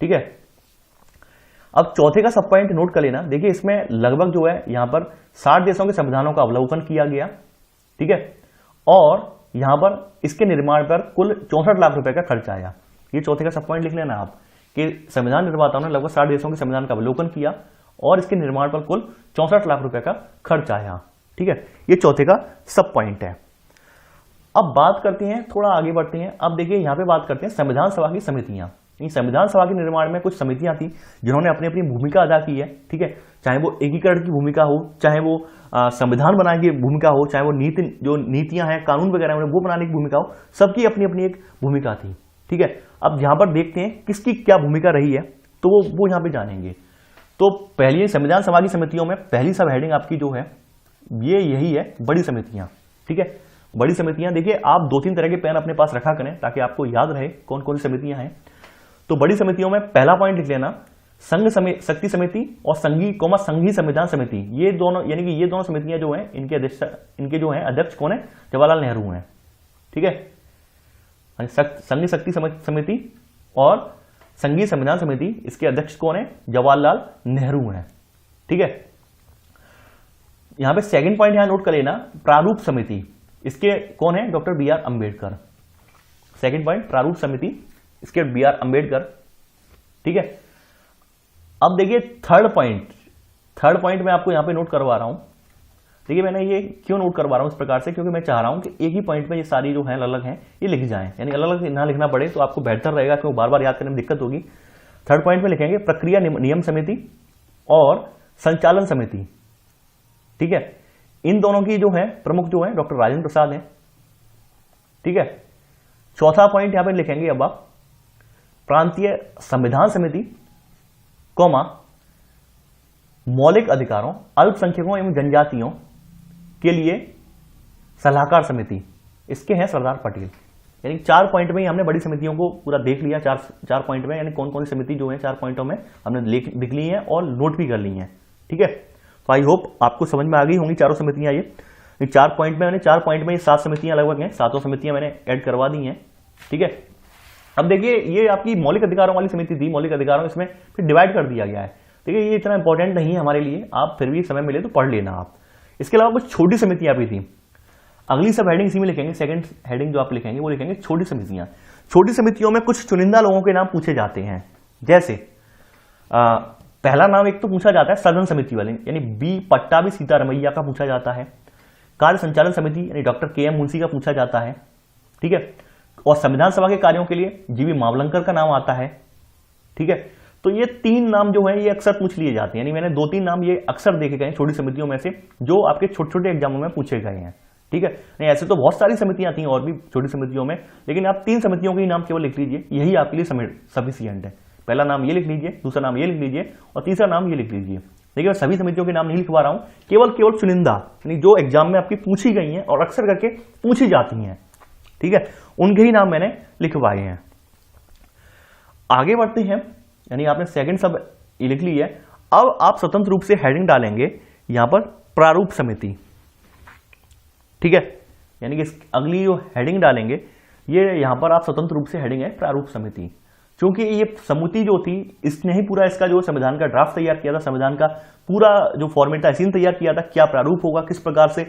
ठीक है, अब चौथे का सब पॉइंट नोट कर लेना। देखिए, इसमें लगभग जो है यहां पर 60 देशों के संविधानों का अवलोकन किया गया। ठीक है, और यहां पर इसके निर्माण पर कुल 64 लाख रुपए का खर्च आया। ये चौथे का सब पॉइंट लिख लेना आप कि संविधान निर्माताओं ने लगभग 60 देशों के संविधान का अवलोकन किया और इसके निर्माण पर कुल 64 लाख रुपए का खर्च आया। ठीक है, ये चौथे का सब पॉइंट है। अब बात करते हैं, थोड़ा आगे बढ़ते हैं। अब देखिए, यहां पे बात करते हैं संविधान सभा की समितियां। संविधान सभा के निर्माण में कुछ समितियां थी जिन्होंने अपनी अपनी भूमिका अदा की है। ठीक है, चाहे वो एकीकरण की भूमिका हो, चाहे वो संविधान बनाने की भूमिका हो, चाहे वो नीतियां हैं, कानून वगैरह वो बनाने की भूमिका हो, सबकी अपनी अपनी एक भूमिका थी। ठीक है, अब यहां पर देखते हैं किसकी क्या भूमिका रही है, तो वो यहां पे जानेंगे। तो पहली संविधान सभा की समितियों में पहली सब हेडिंग आपकी जो है ये यही है, बड़ी समितियां। ठीक है, बड़ी समितियां। देखिए, आप 2-3 तरह के पेन अपने पास रखा करें ताकि आपको याद रहे कौन कौन सी समितियां हैं। तो बड़ी समितियों में पहला पॉइंट लिख लेना, संघ शक्ति समिति और संघीय संविधान समिति। ये दोनों, यानी कि ये दोनों समितियां जो हैं, इनके जो हैं अध्यक्ष कौन है? जवाहरलाल नेहरू हैं। ठीक है, संघीय शक्ति समिति और संघीय संविधान समिति, इसके अध्यक्ष कौन है? जवाहरलाल नेहरू हैं। ठीक है, यहां पे सेकंड पॉइंट यहां नोट कर लेना, प्रारूप समिति, इसके कौन है? Doctor B R Ambedkar. Second point, प्रारूप समिति, इसके बी आर अंबेडकर। ठीक है, अब देखिए थर्ड पॉइंट मैं आपको यहां पे नोट करवा रहा हूं। देखिए, मैंने ये क्यों नोट करवा रहा हूं इस प्रकार से, क्योंकि मैं चाह रहा हूं कि एक ही पॉइंट में ये सारी जो है अलग हैं ये लिख जाएं, यानी अलग अलग ना लिखना पड़े, तो आपको बेहतर रहेगा, क्योंकि बार बार याद करने में दिक्कत होगी। थर्ड पॉइंट में लिखेंगे प्रक्रिया नियम समिति और संचालन समिति। ठीक है, इन दोनों की जो है प्रमुख जो है डॉक्टर राजेंद्र प्रसाद हैं। ठीक है, चौथा पॉइंट यहां पे लिखेंगे अब आप प्रांतीय संविधान समिति, मौलिक अधिकारों, अल्पसंख्यकों एवं जनजातियों के लिए सलाहकार समिति, इसके हैं सरदार पटेल। यानी 4 पॉइंट में ही हमने बड़ी समितियों को पूरा देख लिया, चार पॉइंट में, यानी कौन कौन सी समिति जो है 4 पॉइंटों में हमने लिख ली है और नोट भी कर ली है। ठीक है, तो आई होप आपको समझ में आ गई होंगी चारों समितियां। ये 4 पॉइंट में, मैंने 4 पॉइंट में ये 7 समितियां लगभग हैं, 7 समितियां मैंने ऐड करवा दी हैं। ठीक है, अब देखिए ये आपकी मौलिक अधिकारों वाली समिति थी, मौलिक अधिकारों इसमें फिर डिवाइड कर दिया गया है। देखिए ये इतना इंपॉर्टेंट नहीं है हमारे लिए, आप फिर भी समय मिले तो पढ़ लेना आप। इसके अलावा कुछ छोटी समितियां भी थी, अगली सब हेडिंग इसी में लिखेंगे, सेकंड हेडिंग जो आप लिखेंगे वो लिखेंगे छोटी समितियां। छोटी समितियों में कुछ चुनिंदा लोगों के नाम पूछे जाते हैं, जैसे पहला नाम एक तो पूछा जाता है सदन समिति वाले, यानी बी पट्टाभी सीतारमैया का पूछा जाता है। कार्य संचालन समिति यानी डॉक्टर के.एम. मुंशी का पूछा जाता है। ठीक है, और संविधान सभा के कार्यों के लिए जीवी मावलंकर का नाम आता है। ठीक है, तो ये 3 नाम जो है ये अक्सर पूछ लिए जाते हैं, यानी मैंने 2-3 नाम ये अक्सर देखे गए छोटी समितियों में से, जो आपके छोटे छोटे एग्जामों में पूछे गए हैं। ठीक है, नहीं ऐसे तो बहुत सारी समितियां थी और भी छोटी समितियों में, लेकिन आप 3 समितियों के ही नाम केवल लिख लीजिए, यही आपके लिए सफिशिएंट है। पहला नाम ये लिख लीजिए, दूसरा नाम ये लिख लीजिए और तीसरा नाम ये लिख लीजिए। देखिए मैं सभी समितियों के नाम नहीं लिखवा रहा हूं, केवल चुनिंदा, यानी जो एग्जाम में आपकी पूछी गई हैं और अक्सर करके पूछी जाती हैं। ठीक है, उनके ही नाम मैंने लिखवाए हैं। आगे बढ़ते हैं, यानी आपने सेकंड सब लिख ली है। अब आप स्वतंत्र रूप से हेडिंग डालेंगे यहां पर प्रारूप समिति। ठीक है, यानी कि अगली जो हेडिंग डालेंगे ये यहां पर आप स्वतंत्र रूप से हेडिंग है प्रारूप समिति, क्योंकि ये समिति जो थी इसने ही पूरा इसका जो संविधान का ड्राफ्ट तैयार किया था, संविधान का पूरा जो फॉर्मेट था इसी ने तैयार किया था, क्या प्रारूप होगा, किस प्रकार से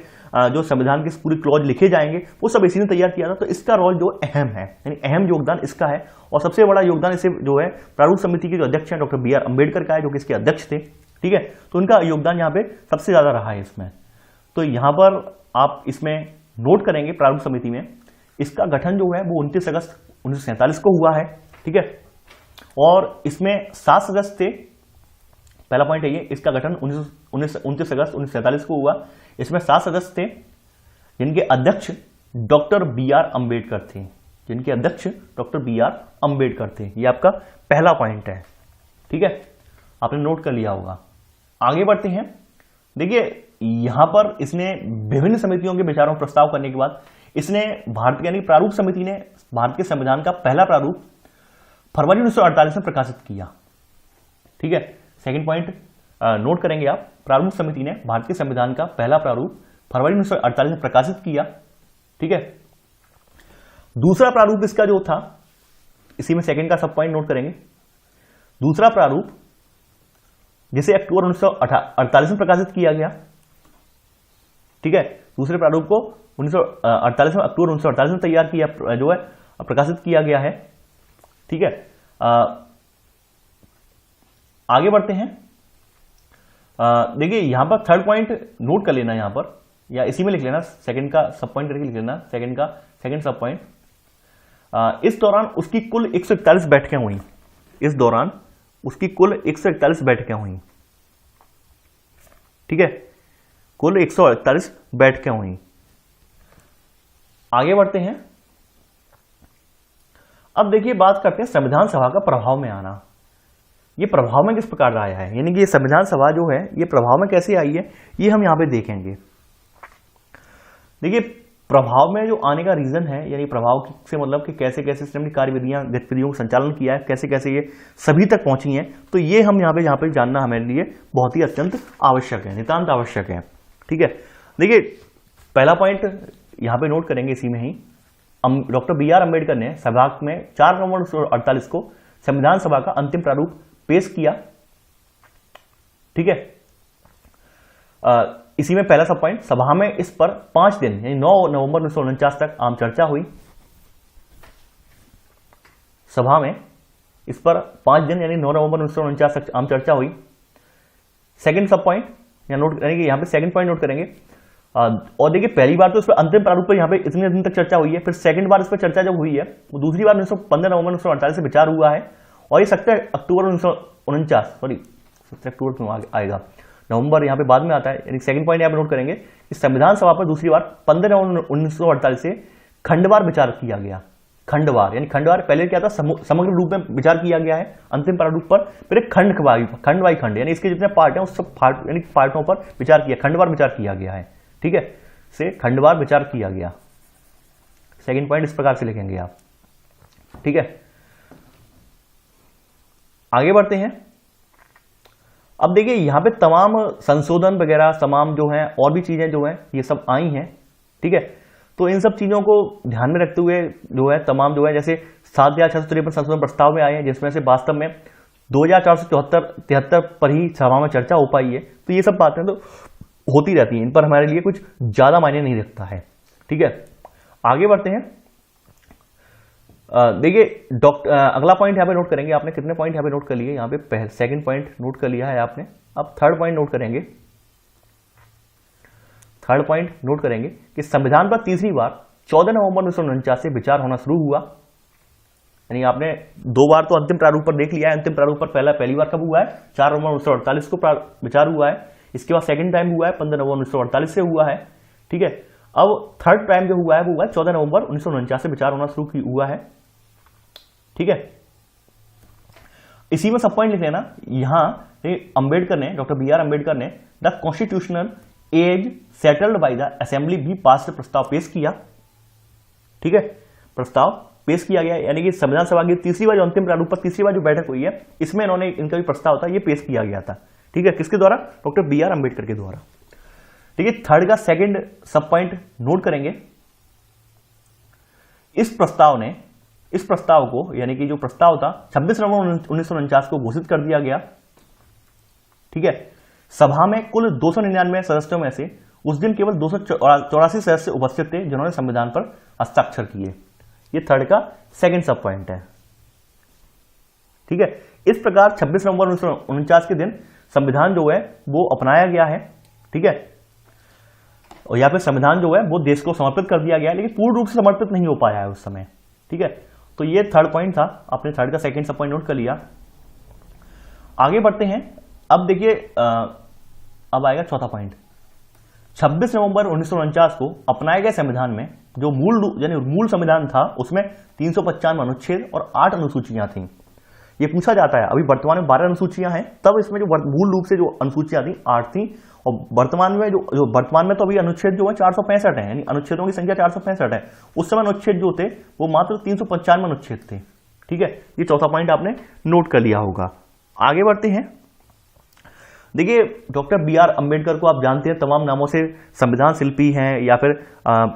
जो संविधान के पूरी क्लॉज लिखे जाएंगे वो सब इसी ने तैयार किया था। तो इसका रोल जो अहम है, यानी अहम योगदान इसका है, और सबसे बड़ा योगदान इसे जो है प्रारूप समिति के जो अध्यक्ष हैं डॉक्टर बी.आर. अम्बेडकर का है, जो कि इसके अध्यक्ष थे। ठीक है, तो उनका योगदान यहाँ पे सबसे ज्यादा रहा है इसमें। तो यहां पर आप इसमें नोट करेंगे प्रारूप समिति में इसका गठन जो है वो 29 अगस्त 1947 को हुआ है। ठीक है, और इसमें 7 सदस्य थे। पहला पॉइंट है ये, इसका गठन 29 अगस्त 1947 को हुआ। इसमें 7 सदस्य थे जिनके अध्यक्ष डॉक्टर बी.आर. अम्बेडकर थे, जिनके अध्यक्ष डॉक्टर बी.आर. अम्बेडकर थे। ये आपका पहला पॉइंट है। ठीक है, आपने नोट कर लिया होगा। आगे बढ़ते हैं। देखिए यहां पर इसने विभिन्न समितियों के विचारों पर प्रस्ताव करने के बाद इसने भारत यानी प्रारूप समिति ने भारत के संविधान का पहला प्रारूप फरवरी 1948 में प्रकाशित किया। ठीक है, सेकंड पॉइंट नोट करेंगे आप, प्रारूप समिति ने भारत के संविधान का पहला प्रारूप फरवरी 1948 में प्रकाशित किया। ठीक है, दूसरा प्रारूप इसका जो था, इसी में सेकंड का सब पॉइंट नोट करेंगे। दूसरा प्रारूप जिसे अक्टूबर 1948 में प्रकाशित किया गया। ठीक है, दूसरे प्रारूप को 1948 में, अक्टूबर 1948 में तैयार किया जो है प्रकाशित किया गया है। ठीक है, आगे बढ़ते हैं। देखिए यहां पर थर्ड पॉइंट नोट कर लेना यहां पर, या इसी में लिख लेना, सेकंड का सब पॉइंट करके लिख लेना, सेकंड सब पॉइंट। इस दौरान उसकी कुल 141 बैठकें हुई। इस दौरान उसकी कुल 141 बैठकें हुई। ठीक है, कुल 141 बैठकें हुई। आगे बढ़ते हैं। अब देखिए बात करते हैं संविधान सभा का प्रभाव में आना। ये प्रभाव में किस प्रकार आया है, यानी कि ये संविधान सभा जो है ये प्रभाव में कैसे आई है, ये हम यहां पे देखेंगे। देखिए प्रभाव में जो आने का रीजन है, यानी प्रभाव से मतलब कि कैसे कैसे इसने अपनी कार्यविधियां गतिविधियों का संचालन किया है, कैसे कैसे ये सभी तक पहुंची हैं, तो ये हम यहाँ पे जानना हमारे लिए बहुत ही अत्यंत आवश्यक है, नितांत आवश्यक है। ठीक है, देखिए पहला पॉइंट यहाँ पे नोट करेंगे इसी में ही, डॉक्टर बी.आर. अम्बेडकर ने सभा में 4 नवंबर 1948 को संविधान सभा का अंतिम प्रारूप पेश किया। ठीक है, इसी में पहला सब पॉइंट, सभा में इस पर 5 दिन यानी 9 नवंबर 1949 तक आम चर्चा हुई। सभा में इस पर 5 दिन यानी 9 नवंबर 1949 तक आम चर्चा हुई। सेकंड सब पॉइंट यहाँ नोट करेंगे, यहाँ पे सेकंड पॉइंट नोट करेंगे। और देखिए पहली बार तो इस पर अंतिम प्रारूप पर यहाँ पे इतने दिन तक चर्चा हुई है, फिर सेकंड बार इस पर चर्चा जब हुई है वो दूसरी बार 15 नवंबर 1948 से विचार हुआ है, और ये 7 अक्टूबर 1949 सॉरी 7 अक्टूबर क्यों आएगा, नवंबर यहाँ पे बाद में आता है। यानी सेकंड पॉइंट यहाँ पे नोट करेंगे कि संविधान सभा पर दूसरी बार 15 नवंबर 1948 से खंडवार विचार किया गया। खंडवार, यानी खंडवार पहले क्या था, समग्र रूप में विचार किया गया है अंतिम प्रारूप पर, फिर एक खंड बाई खंड, यानी इसके जितने पार्ट हैं उस सब यानी पार्टों पर विचार किया, खंडवार विचार किया गया है। ठीक है, से खंडवार विचार किया गया। सेकंड पॉइंट इस प्रकार से लिखेंगे आप। ठीक है, आगे बढ़ते हैं। अब देखिए यहां पे तमाम संशोधन वगैरह तमाम जो है और भी चीजें जो है ये सब आई हैं। ठीक है, तो इन सब चीजों को ध्यान में रखते हुए जो है तमाम जो है जैसे 7,653 संशोधन प्रस्ताव में आए हैं, जिसमें से वास्तव में 2,473 पर ही सभा में चर्चा हो पाई है। तो ये सब बातें तो होती रहती हैं, इन पर हमारे लिए कुछ ज्यादा मायने नहीं रखता है। ठीक है, आगे बढ़ते हैं। देखिए अगला पॉइंट यहाँ पे नोट करेंगे। आपने कितने पॉइंट यहाँ पे नोट कर लिए? यहाँ पे सेकंड पॉइंट नोट कर लिया है आपने। अब थर्ड पॉइंट नोट करेंगे। थर्ड पॉइंट नोट करेंगे कि संविधान पर तीसरी बार 14 नवंबर 1949 से विचार होना शुरू हुआ। यानी आपने 2 बार तो अंतिम प्रारूप पर देख लिया है। अंतिम प्रारूप पर पहली बार कब हुआ है? 4 नवंबर 1948 को विचार हुआ है। इसके बाद सेकंड टाइम हुआ है 15 नवंबर 1948 से हुआ है। ठीक है, अब थर्ड टाइम जो हुआ है वो हुआ है 14 नवंबर 1949 से विचार होना शुरू हुआ है। ठीक है, इसी में सब पॉइंट लिख लेना। यहां अंबेडकर ने, डॉक्टर बी आर अंबेडकर ने the constitutional as settled by the assembly भी पास प्रस्ताव पेश किया। ठीक है, प्रस्ताव पेश किया गया, यानी कि संविधान सभा की तीसरी बार जो अंतिम प्रारूप पर तीसरी बार जो बैठक हुई है, इसमें इन्होंने इनका भी प्रस्ताव था ये पेश किया गया था। ठीक है, किसके द्वारा? डॉक्टर बी आर अंबेडकर के द्वारा। ठीक है, थर्ड का सेकंड सब पॉइंट नोट करेंगे। इस प्रस्ताव को, यानी कि जो प्रस्ताव था 26 नवंबर 1949 को घोषित कर दिया गया। ठीक है, सभा में कुल 299 सदस्यों में से उस दिन केवल 284 सदस्य उपस्थित थे जिन्होंने संविधान पर हस्ताक्षर किए। ये थर्ड का सेकंड सब पॉइंट है। ठीक है, इस प्रकार 26 नवंबर 1949 के दिन संविधान जो है वो अपनाया गया है। ठीक है, और यहाँ पे संविधान जो है वो देश को समर्पित कर दिया गया है, लेकिन पूर्ण रूप से समर्पित नहीं हो पाया है उस समय। ठीक है, तो ये थर्ड पॉइंट था। आपने थर्ड का सेकंड सब पॉइंट नोट कर लिया। आगे बढ़ते हैं। अब देखिए अब आएगा चौथा पॉइंट। 26 नवंबर 1949 को अपनाए गए संविधान में जो मूल संविधान था उसमें 395 अनुच्छेद और 8 अनुसूचियां थीं। ये पूछा जाता है, अभी वर्तमान में 12 अनुसूचियां हैं, तब इसमें जो मूल रूप से जो अनुसूचियां थी 8 थी, और वर्तमान में तो अभी अनुच्छेद जो है 465 है, यानी अनुच्छेदों की संख्या 465 है। उस समय अनुच्छेद जो थे वो मात्र 395 अनुच्छेद थे। ठीक है, ये चौथा पॉइंट आपने नोट कर लिया होगा। आगे बढ़ते हैं। देखिए डॉक्टर बी आर अंबेडकर को आप जानते हैं, तमाम नामों से संविधान शिल्पी हैं या फिर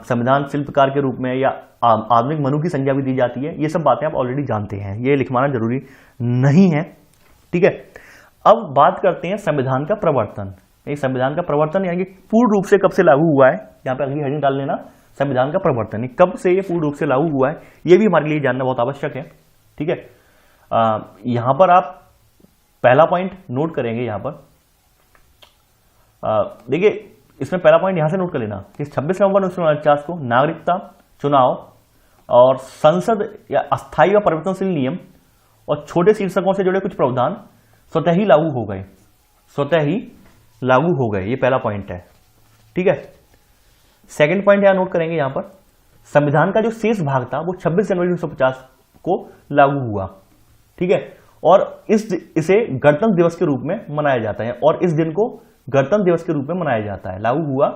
संविधान शिल्पकार के रूप में या आधुनिक मनु की संज्ञा भी दी जाती है। ये सब बातें आप ऑलरेडी जानते हैं, ये लिखवाना जरूरी नहीं है। ठीक है, अब बात करते हैं संविधान का प्रवर्तन। संविधान का प्रवर्तन यानी कि पूर्ण रूप से कब से लागू हुआ है, यहाँ पे अगली हेडिंग डाल लेना, संविधान का प्रवर्तन कब से ये पूर्ण रूप से लागू हुआ है, ये भी हमारे लिए जानना बहुत आवश्यक है। ठीक है, यहां पर आप पहला पॉइंट नोट करेंगे। यहां पर देखिए इसमें पहला पॉइंट यहां से नोट कर लेना कि 26 नवंबर 1949 को नागरिकता, चुनाव और संसद या अस्थायी व परिवर्तनशील नियम और छोटे शीर्षकों से जुड़े कुछ प्रावधान स्वतः ही लागू हो गए। स्वतः ही लागू हो गए, ये पहला पॉइंट है। ठीक है, सेकंड पॉइंट यहां नोट करेंगे। यहां पर संविधान का जो शेष भाग था वो 26 जनवरी 1950 को लागू हुआ। ठीक है, और इसे गणतंत्र दिवस के रूप में मनाया जाता है, और इस दिन को गणतंत्र दिवस के रूप में मनाया जाता है। लागू हुआ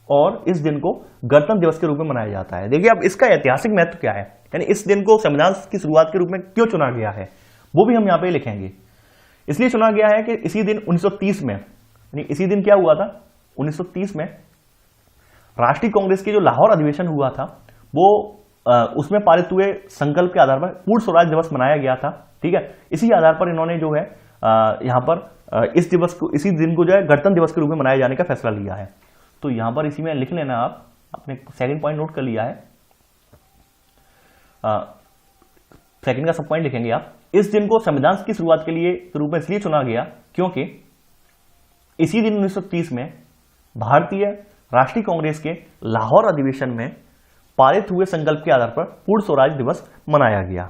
और इस दिन को गणतंत्र दिवस के रूप में मनाया जाता है। देखिए अब इसका ऐतिहासिक महत्व क्या है, यानी इस दिन को संविधान की शुरुआत के रूप में क्यों चुना गया है, वो भी हम यहां पे लिखेंगे। इसलिए चुना गया है कि इसी दिन 1930 में, यानी इसी दिन क्या हुआ था, 1930 में राष्ट्रीय कांग्रेस की जो लाहौर अधिवेशन हुआ था वो उसमें पारित हुए संकल्प के आधार पर पूर्ण स्वराज दिवस मनाया गया था। ठीक है, इसी आधार पर इन्होंने जो है यहां पर इस दिवस को, इसी दिन को जो है गणतंत्र दिवस के रूप में मनाए जाने का फैसला लिया है। तो यहां पर इसी में लिख लेना, आप अपने सेकंड पॉइंट नोट कर लिया है। सेकंड का सब पॉइंट लिखेंगे आप। इस दिन को संविधान की शुरुआत के रूप में इसलिए चुना गया क्योंकि इसी दिन 1930 में भारतीय राष्ट्रीय कांग्रेस के लाहौर अधिवेशन में पारित हुए संकल्प के आधार पर पूर्ण स्वराज दिवस मनाया गया।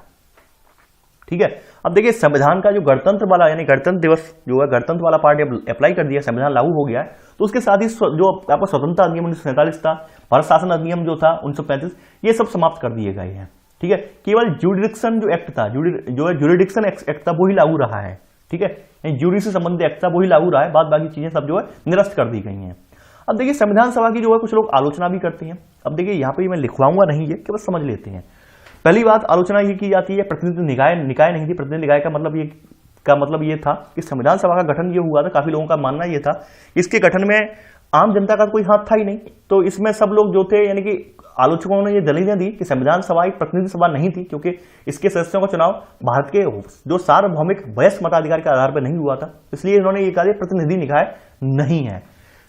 ठीक है, अब देखिए संविधान का जो गणतंत्र वाला, यानी गणतंत्र दिवस जो है, गणतंत्र वाला पार्ट अप्लाई कर दिया, संविधान लागू हो गया है, तो उसके साथ ही जो आपका स्वतंत्रता अधिनियम 1947 था, भारत शासन अधिनियम जो था 1935, ये सब समाप्त कर दिए गए हैं। ठीक है, केवल जुरिडिक्शन जो एक्ट था, जो है जुरिडिक्शन एक्ट था वो ही लागू रहा है। ठीक है, ज्यूरी से संबंधित एक्ट था वो ही लागू रहा है, बाद बाकी चीजें सब जो है निरस्त कर दी गई हैं। अब देखिए संविधान सभा की जो है कुछ लोग आलोचना भी करते हैं। अब देखिए यहाँ पे मैं लिखवाऊंगा नहीं है, केवल समझ लेते हैं। पहली बात, आलोचना ये की जाती है प्रतिनिधि निकाय नहीं थी। प्रतिनिधि निकाय का मतलब ये था कि संविधान सभा का गठन ये हुआ था, काफी लोगों का मानना ये था इसके गठन में आम जनता का कोई हाथ था ही नहीं। तो इसमें सब लोग जो थे, यानी कि आलोचकों ने ये दलीलें दी कि संविधान सभा एक प्रतिनिधि सभा नहीं थी, क्योंकि इसके सदस्यों का चुनाव भारत के जो सार्वभौमिक वयस्क मताधिकार के आधार पर नहीं हुआ था, इसलिए इन्होंने ये कहा प्रतिनिधि निकाय नहीं है।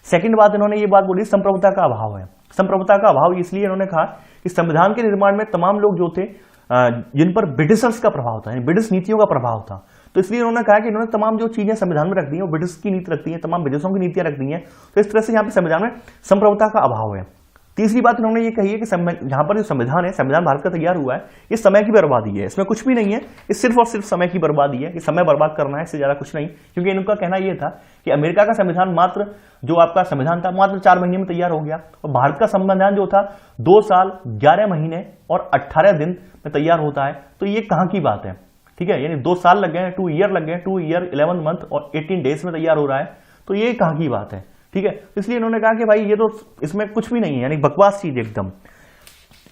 सेकंड बात, इन्होंने ये बात बोली संप्रभुता का अभाव है। संप्रभुता का अभाव इसलिए इन्होंने कहा कि संविधान के निर्माण में तमाम लोग जो थे जिन पर ब्रिटिशर्स का प्रभाव था, ब्रिटिश नीतियों का प्रभाव था, तो इसलिए उन्होंने कहा कि इन्होंने तमाम जो चीजें संविधान में रख दी हैं वो ब्रिटिश की नीति रख दी है, तमाम विदेशों की नीतियां रख दी हैं। तो इस तरह से यहाँ पे संविधान में संप्रभुता का अभाव है। तीसरी बात इन्होंने ये कही है कि यहाँ पर जो संविधान है, संविधान भारत का तैयार हुआ है, ये समय की बर्बादी है, इसमें कुछ भी नहीं है, ये सिर्फ और सिर्फ समय की बर्बादी है, ये समय बर्बाद करना है, इससे ज्यादा कुछ नहीं। क्योंकि इनका कहना यह था कि अमेरिका का संविधान मात्र जो आपका संविधान था मात्र 4 महीने में तैयार हो गया, और भारत का संविधान जो था 2 साल 11 महीने और 18 दिन में तैयार होता है। तो ये कहाँ की बात है? ठीक है, यानी 2 साल लग गए, 2 ईयर लग गए, 2 ईयर 11 मंथ और 18 डेज में तैयार हो रहा है, तो ये कहाँ की बात है? ठीक है, इसलिए इन्होंने कहा कि भाई ये तो इसमें कुछ भी नहीं है, यानी बकवास चीज एकदम।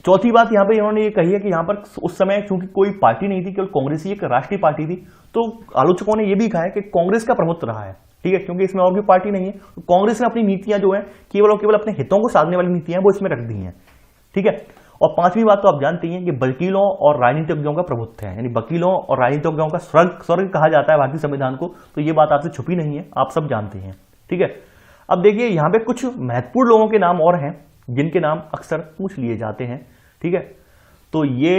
चौथी बात यहाँ पे इन्होंने ये कही है कि यहाँ पर उस समय चूंकि कोई पार्टी नहीं थी, केवल कांग्रेस ही एक राष्ट्रीय पार्टी थी, तो आलोचकों ने यह भी कहा है कि कांग्रेस का प्रभुत्व रहा है। ठीक है, क्योंकि इसमें और भी पार्टी नहीं है, तो कांग्रेस ने अपनी नीतियां जो है केवल और केवल अपने हितों को साधने वाली नीतियां वो इसमें रख दी हैं। ठीक है, और पांचवी बात तो आप जानते हैं कि वकीलों और राजनीतिज्ञों का प्रभुत्व है, यानी वकीलों और राजनीतिज्ञों का स्वर्ग कहा जाता है भारतीय संविधान को, तो ये बात आपसे छुपी नहीं है, आप सब जानते हैं। ठीक है, अब देखिए यहाँ पे कुछ महत्वपूर्ण लोगों के नाम और हैं जिनके नाम अक्सर पूछ लिए जाते हैं। ठीक है, तो ये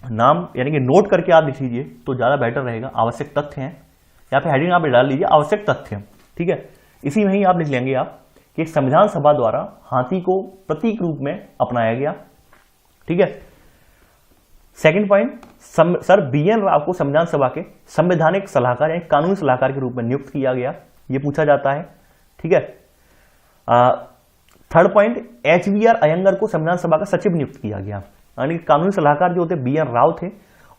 नाम यानी कि नोट करके आप लिख लीजिए तो ज्यादा बेटर रहेगा। आवश्यक तथ्य हैं, यहाँ पे हेडिंग आप डाल लीजिए आवश्यक तथ्य। ठीक है, इसी में ही आप लिख लेंगे आप कि संविधान सभा द्वारा हाथी को प्रतीक रूप में अपनाया गया। ठीक है, second point, sir BN Rao को संविधान सभा के संवैधानिक सलाहकार यानी कानूनी सलाहकार के रूप में नियुक्त किया गया, यह पूछा जाता है। ठीक है, थर्ड पॉइंट, HBR अयंगर को संविधान सभा का सचिव नियुक्त किया गया, यानी कानूनी सलाहकार जो थे BN राव थे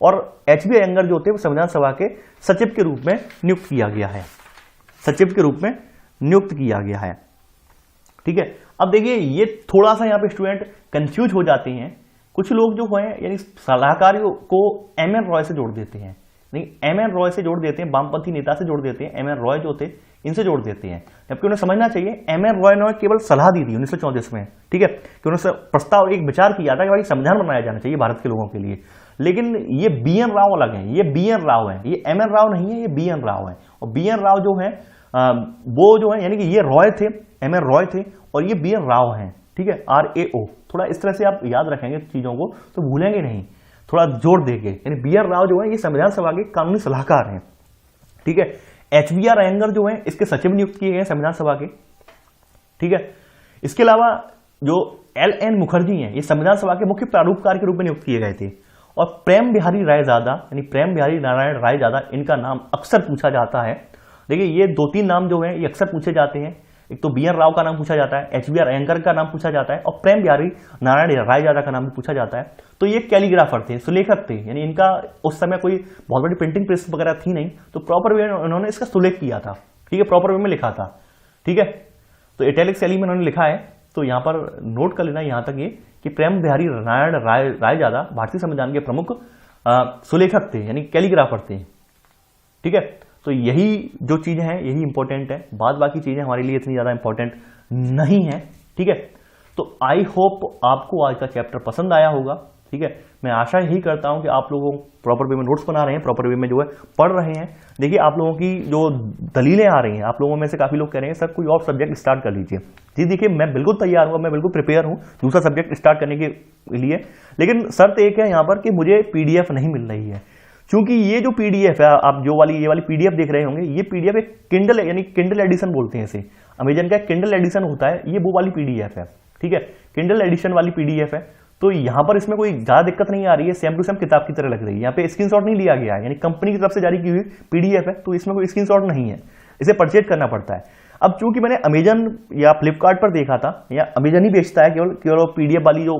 और HB अयंगर जो थे वो संविधान सभा के सचिव के रूप में नियुक्त किया गया है, सचिव के रूप में नियुक्त किया गया है। ठीक है, अब देखिए ये थोड़ा सा यहाँ पे स्टूडेंट कंफ्यूज हो जाते हैं। कुछ लोग जो है यानी सलाहकार को MN रॉय से जोड़ देते हैं, नहीं MN रॉय से जोड़ देते हैं, वामपंथी नेता से जोड़ देते हैं, MN रॉय जो थे इनसे जोड़ देते हैं, जबकि उन्हें समझना चाहिए MN रॉय ने केवल सलाह दी थी 1934 में। ठीक है, कि उन्होंने प्रस्ताव एक विचार किया था कि भाई संविधान बनाया जाना चाहिए भारत के लोगों के लिए, लेकिन ये BN राव अलग है, ये BN राव है, ये MN राव नहीं है, ये BN राव है। और BN राव जो है वो जो है यानी कि ये रॉय थे, MN रॉय थे और ये BN राव हैं। ठीक है, RAO, थोड़ा इस तरह से आप याद रखेंगे चीजों को तो भूलेंगे नहीं, थोड़ा जोर देंगे। यानी BN राव जो है ये संविधान सभा के कानूनी सलाहकार हैं। ठीक है, HBR अयंगर जो है इसके सचिव नियुक्त किए गए संविधान सभा के। ठीक है, इसके अलावा जो LN मुखर्जी हैं ये संविधान सभा के मुख्य प्रारूपकार के रूप में नियुक्त किए गए थे। और प्रेम बिहारी रायजादा यानी प्रेम बिहारी नारायण रायजादा, इनका नाम अक्सर पूछा जाता है। देखिए ये 2-3 नाम जो है ये अक्सर पूछे जाते हैं, एक तो BN राव का नाम पूछा जाता है, HBR अयंगर का नाम पूछा जाता है और प्रेम बिहारी नारायण रायजादा का नाम भी पूछा जाता है। तो ये कैलीग्राफर थे, सुलेखक थे, यानी इनका उस समय कोई बहुत बड़ी प्रिंटिंग प्रेस वगैरह थी नहीं, तो प्रॉपर वे उन्होंने इसका सुलेख किया था। ठीक है, प्रॉपर वे में लिखा था। ठीक है, तो इटैलिक शैली में उन्होंने लिखा है, तो यहां पर नोट कर लेना यहां तक ये कि प्रेम बिहारी नारायण रायजादा भारतीय संविधान के प्रमुख सुलेखक थे, यानी कैलीग्राफर थे। ठीक है, तो यही जो चीजें हैं यही इंपॉर्टेंट है, बाद बाकी चीजें हमारे लिए इतनी ज्यादा इंपॉर्टेंट नहीं है। ठीक है, तो आई होप आपको आज का चैप्टर पसंद आया होगा। ठीक है, मैं आशा यही करता हूं कि आप लोगों प्रॉपर वे में नोट्स बना रहे हैं, प्रॉपर वे में जो है पढ़ रहे हैं। देखिए आप लोगों की जो दलीलें आ रही हैं, आप लोगों में से काफी लोग कह रहे हैं सर कोई और सब्जेक्ट स्टार्ट कर लीजिए। जी देखिए मैं बिल्कुल तैयार हूं, मैं बिल्कुल प्रिपेयर हूं दूसरा सब्जेक्ट स्टार्ट करने के लिए, लेकिन शर्त एक है यहाँ पर कि मुझे PDF नहीं मिल रही है। क्योंकि ये जो PDF है, आप जो वाली ये वाली PDF देख रहे होंगे, ये PDF एक किंडल यानी किंडल एडिशन बोलते हैं इसे, अमेजन का किंडल एडिशन होता है, ये वो वाली PDF है। ठीक है, किंडल एडिशन वाली PDF है, तो यहाँ पर इसमें कोई ज्यादा दिक्कत नहीं आ रही है, सेम टू सेम किताब की तरह लग रही है। यहाँ पे स्क्रीनशॉट नहीं लिया गया है, यानी कंपनी की तरफ से जारी की हुई PDF है, तो इसमें कोई स्क्रीनशॉट नहीं है, इसे परचेज करना पड़ता है। अब चूंकि मैंने अमेजन या फ्लिपकार्ट पर देखा था, या अमेजन ही बेचता है, केवल केवल पीडीएफ वाली जो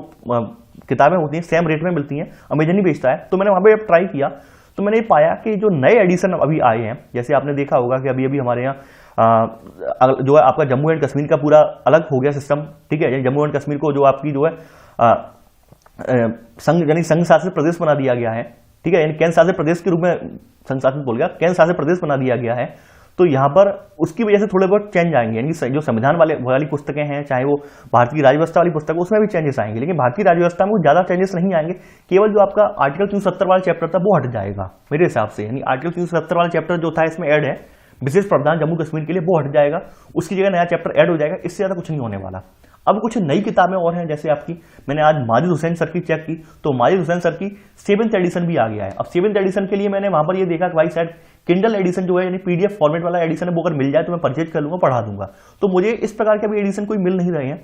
किताबें होती हैं सेम रेट में मिलती हैं, अमेजन ही बेचता है। तो मैंने वहां पर ट्राई किया तो मैंने पाया कि जो नए एडिशन अभी आए हैं, जैसे आपने देखा होगा कि अभी अभी हमारे यहाँ जो है आपका जम्मू एंड कश्मीर का पूरा अलग हो गया सिस्टम, ठीक है। जम्मू एंड कश्मीर को जो आपकी जो है संघ शासित प्रदेश बना दिया गया है, ठीक है, यानी केंद्र शासित प्रदेश के रूप में, संघ शासित बोल गया, केंद्र शासित प्रदेश बना दिया गया है। तो यहाँ पर उसकी वजह से थोड़े बहुत चेंज आएंगे, यानी जो संविधान वाली पुस्तकें हैं, चाहे वो भारतीय राज्य व्यवस्था वाली पुस्तक, उसमें भी चेंजेस आएंगे। लेकिन भारतीय राज्य व्यवस्था में ज्यादा चेंजेस नहीं आएंगे, केवल जो आपका आर्टिकल 370 वाला चैप्टर था वो हट जाएगा मेरे हिसाब से। यानी आर्टिकल 370 वाला चैप्टर जो था इसमें ऐड है, विशेष प्रावधान जम्मू कश्मीर के लिए, वो हट जाएगा, उसकी जगह नया चैप्टर ऐड हो जाएगा। इससे ज्यादा कुछ नहीं होने वाला। अब कुछ नई किताबें और हैं, जैसे आपकी मैंने आज माजिद हुसैन सर की चेक की, तो माजिद हुसैन सर की 7th एडिशन भी आ गया है। अब 7th एडिशन के लिए मैंने वहां पर ये देखा कि भाई शायद किंडल एडिशन जो है, यानी पीडीएफ फॉर्मेट वाला एडिशन है, वो अगर मिल जाए तो मैं परचेज कर लूंगा, पढ़ा दूंगा। तो मुझे इस प्रकार के अभी एडिशन कोई मिल नहीं रहे हैं।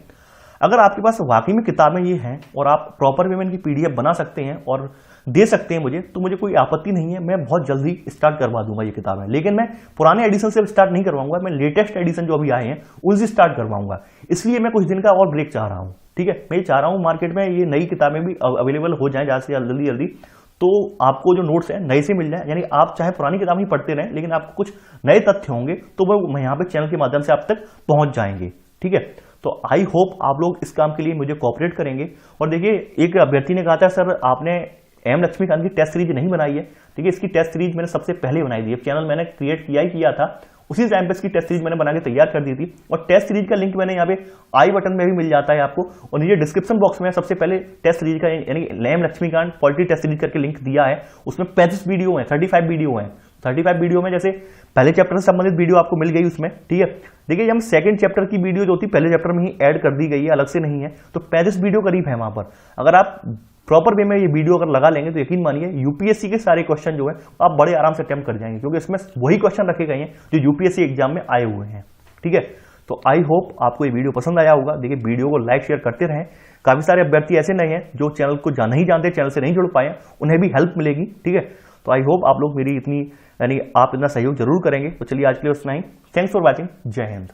अगर आपके पास वाकई में किताबें ये हैं और आप प्रॉपर वे में इनकी पीडीएफ बना सकते हैं और दे सकते हैं मुझे, तो मुझे कोई आपत्ति नहीं है, मैं बहुत जल्दी स्टार्ट करवा दूंगा ये किताबें। लेकिन मैं पुराने एडिशन से स्टार्ट नहीं करवाऊंगा, मैं लेटेस्ट एडिशन जो अभी आए हैं उनसे स्टार्ट करवाऊंगा। इसलिए मैं कुछ दिन का और ब्रेक चाह रहा हूं, ठीक है। मैं चाह रहा हूं मार्केट में ये नई किताबें भी अवेलेबल हो जाएं ज्यादा से जल्दी जल्दी, तो आपको जो नोट्स है नए से मिल जाए। यानी आप चाहे पुरानी किताब ही पढ़ते रहें, लेकिन आपको कुछ नए तथ्य होंगे तो वो यहाँ पे चैनल के माध्यम से आप तक पहुंच जाएंगे, ठीक है। तो आई होप आप लोग इस काम के लिए मुझे कोऑपरेट करेंगे। और देखिए, एक अभ्यर्थी ने कहा था सर आपने एम लक्ष्मीकांत की टेस्ट सीरीज नहीं बनाई है। देखिए, इसकी टेस्ट सीरीज मैंने सबसे पहले बनाई थी, चैनल मैंने क्रिएट किया था, उसी टाइम पे इसकी टेस्ट सीरीज मैंने बना के तैयार कर दी थी। और टेस्ट सीरीज का लिंक मैंने यहाँ पे आई बटन में भी मिल जाता है आपको, और नीचे डिस्क्रिप्शन बॉक्स में सबसे पहले टेस्ट सीरीज का यानी M Laxmikanth polity test series करके लिंक दिया है। उसमें 35 वीडियो है, 35 वीडियो है। 35 वीडियो में जैसे पहले चैप्टर से संबंधित वीडियो आपको मिल गई उसमें, ठीक है। देखिए, हम सेकंड चैप्टर की वीडियो जो थी पहले चैप्टर में ही ऐड कर दी गई है, अलग से नहीं है। तो 35 वीडियो करीब है वहां पर। अगर आप प्रॉपर वे में ये वीडियो अगर लगा लेंगे तो यकीन मानिए यूपीएससी के सारे क्वेश्चन जो है आप बड़े आराम से अटेम्प्ट कर जाएंगे, क्योंकि इसमें वही क्वेश्चन रखे गए हैं जो यूपीएससी एग्जाम में आए हुए हैं, ठीक है। तो आई होप आपको ये वीडियो पसंद आया होगा। देखिए, वीडियो को लाइक शेयर करते रहें। काफी सारे अभ्यर्थी ऐसे नहीं है जो चैनल को नहीं जानते, चैनल से नहीं जुड़ पाए, उन्हें भी हेल्प मिलेगी, ठीक है। तो आई होप आप लोग मेरी आप इतना सहयोग जरूर करेंगे। तो चलिए आज के लिए उतना ही। Thanks for watching. जय हिंद।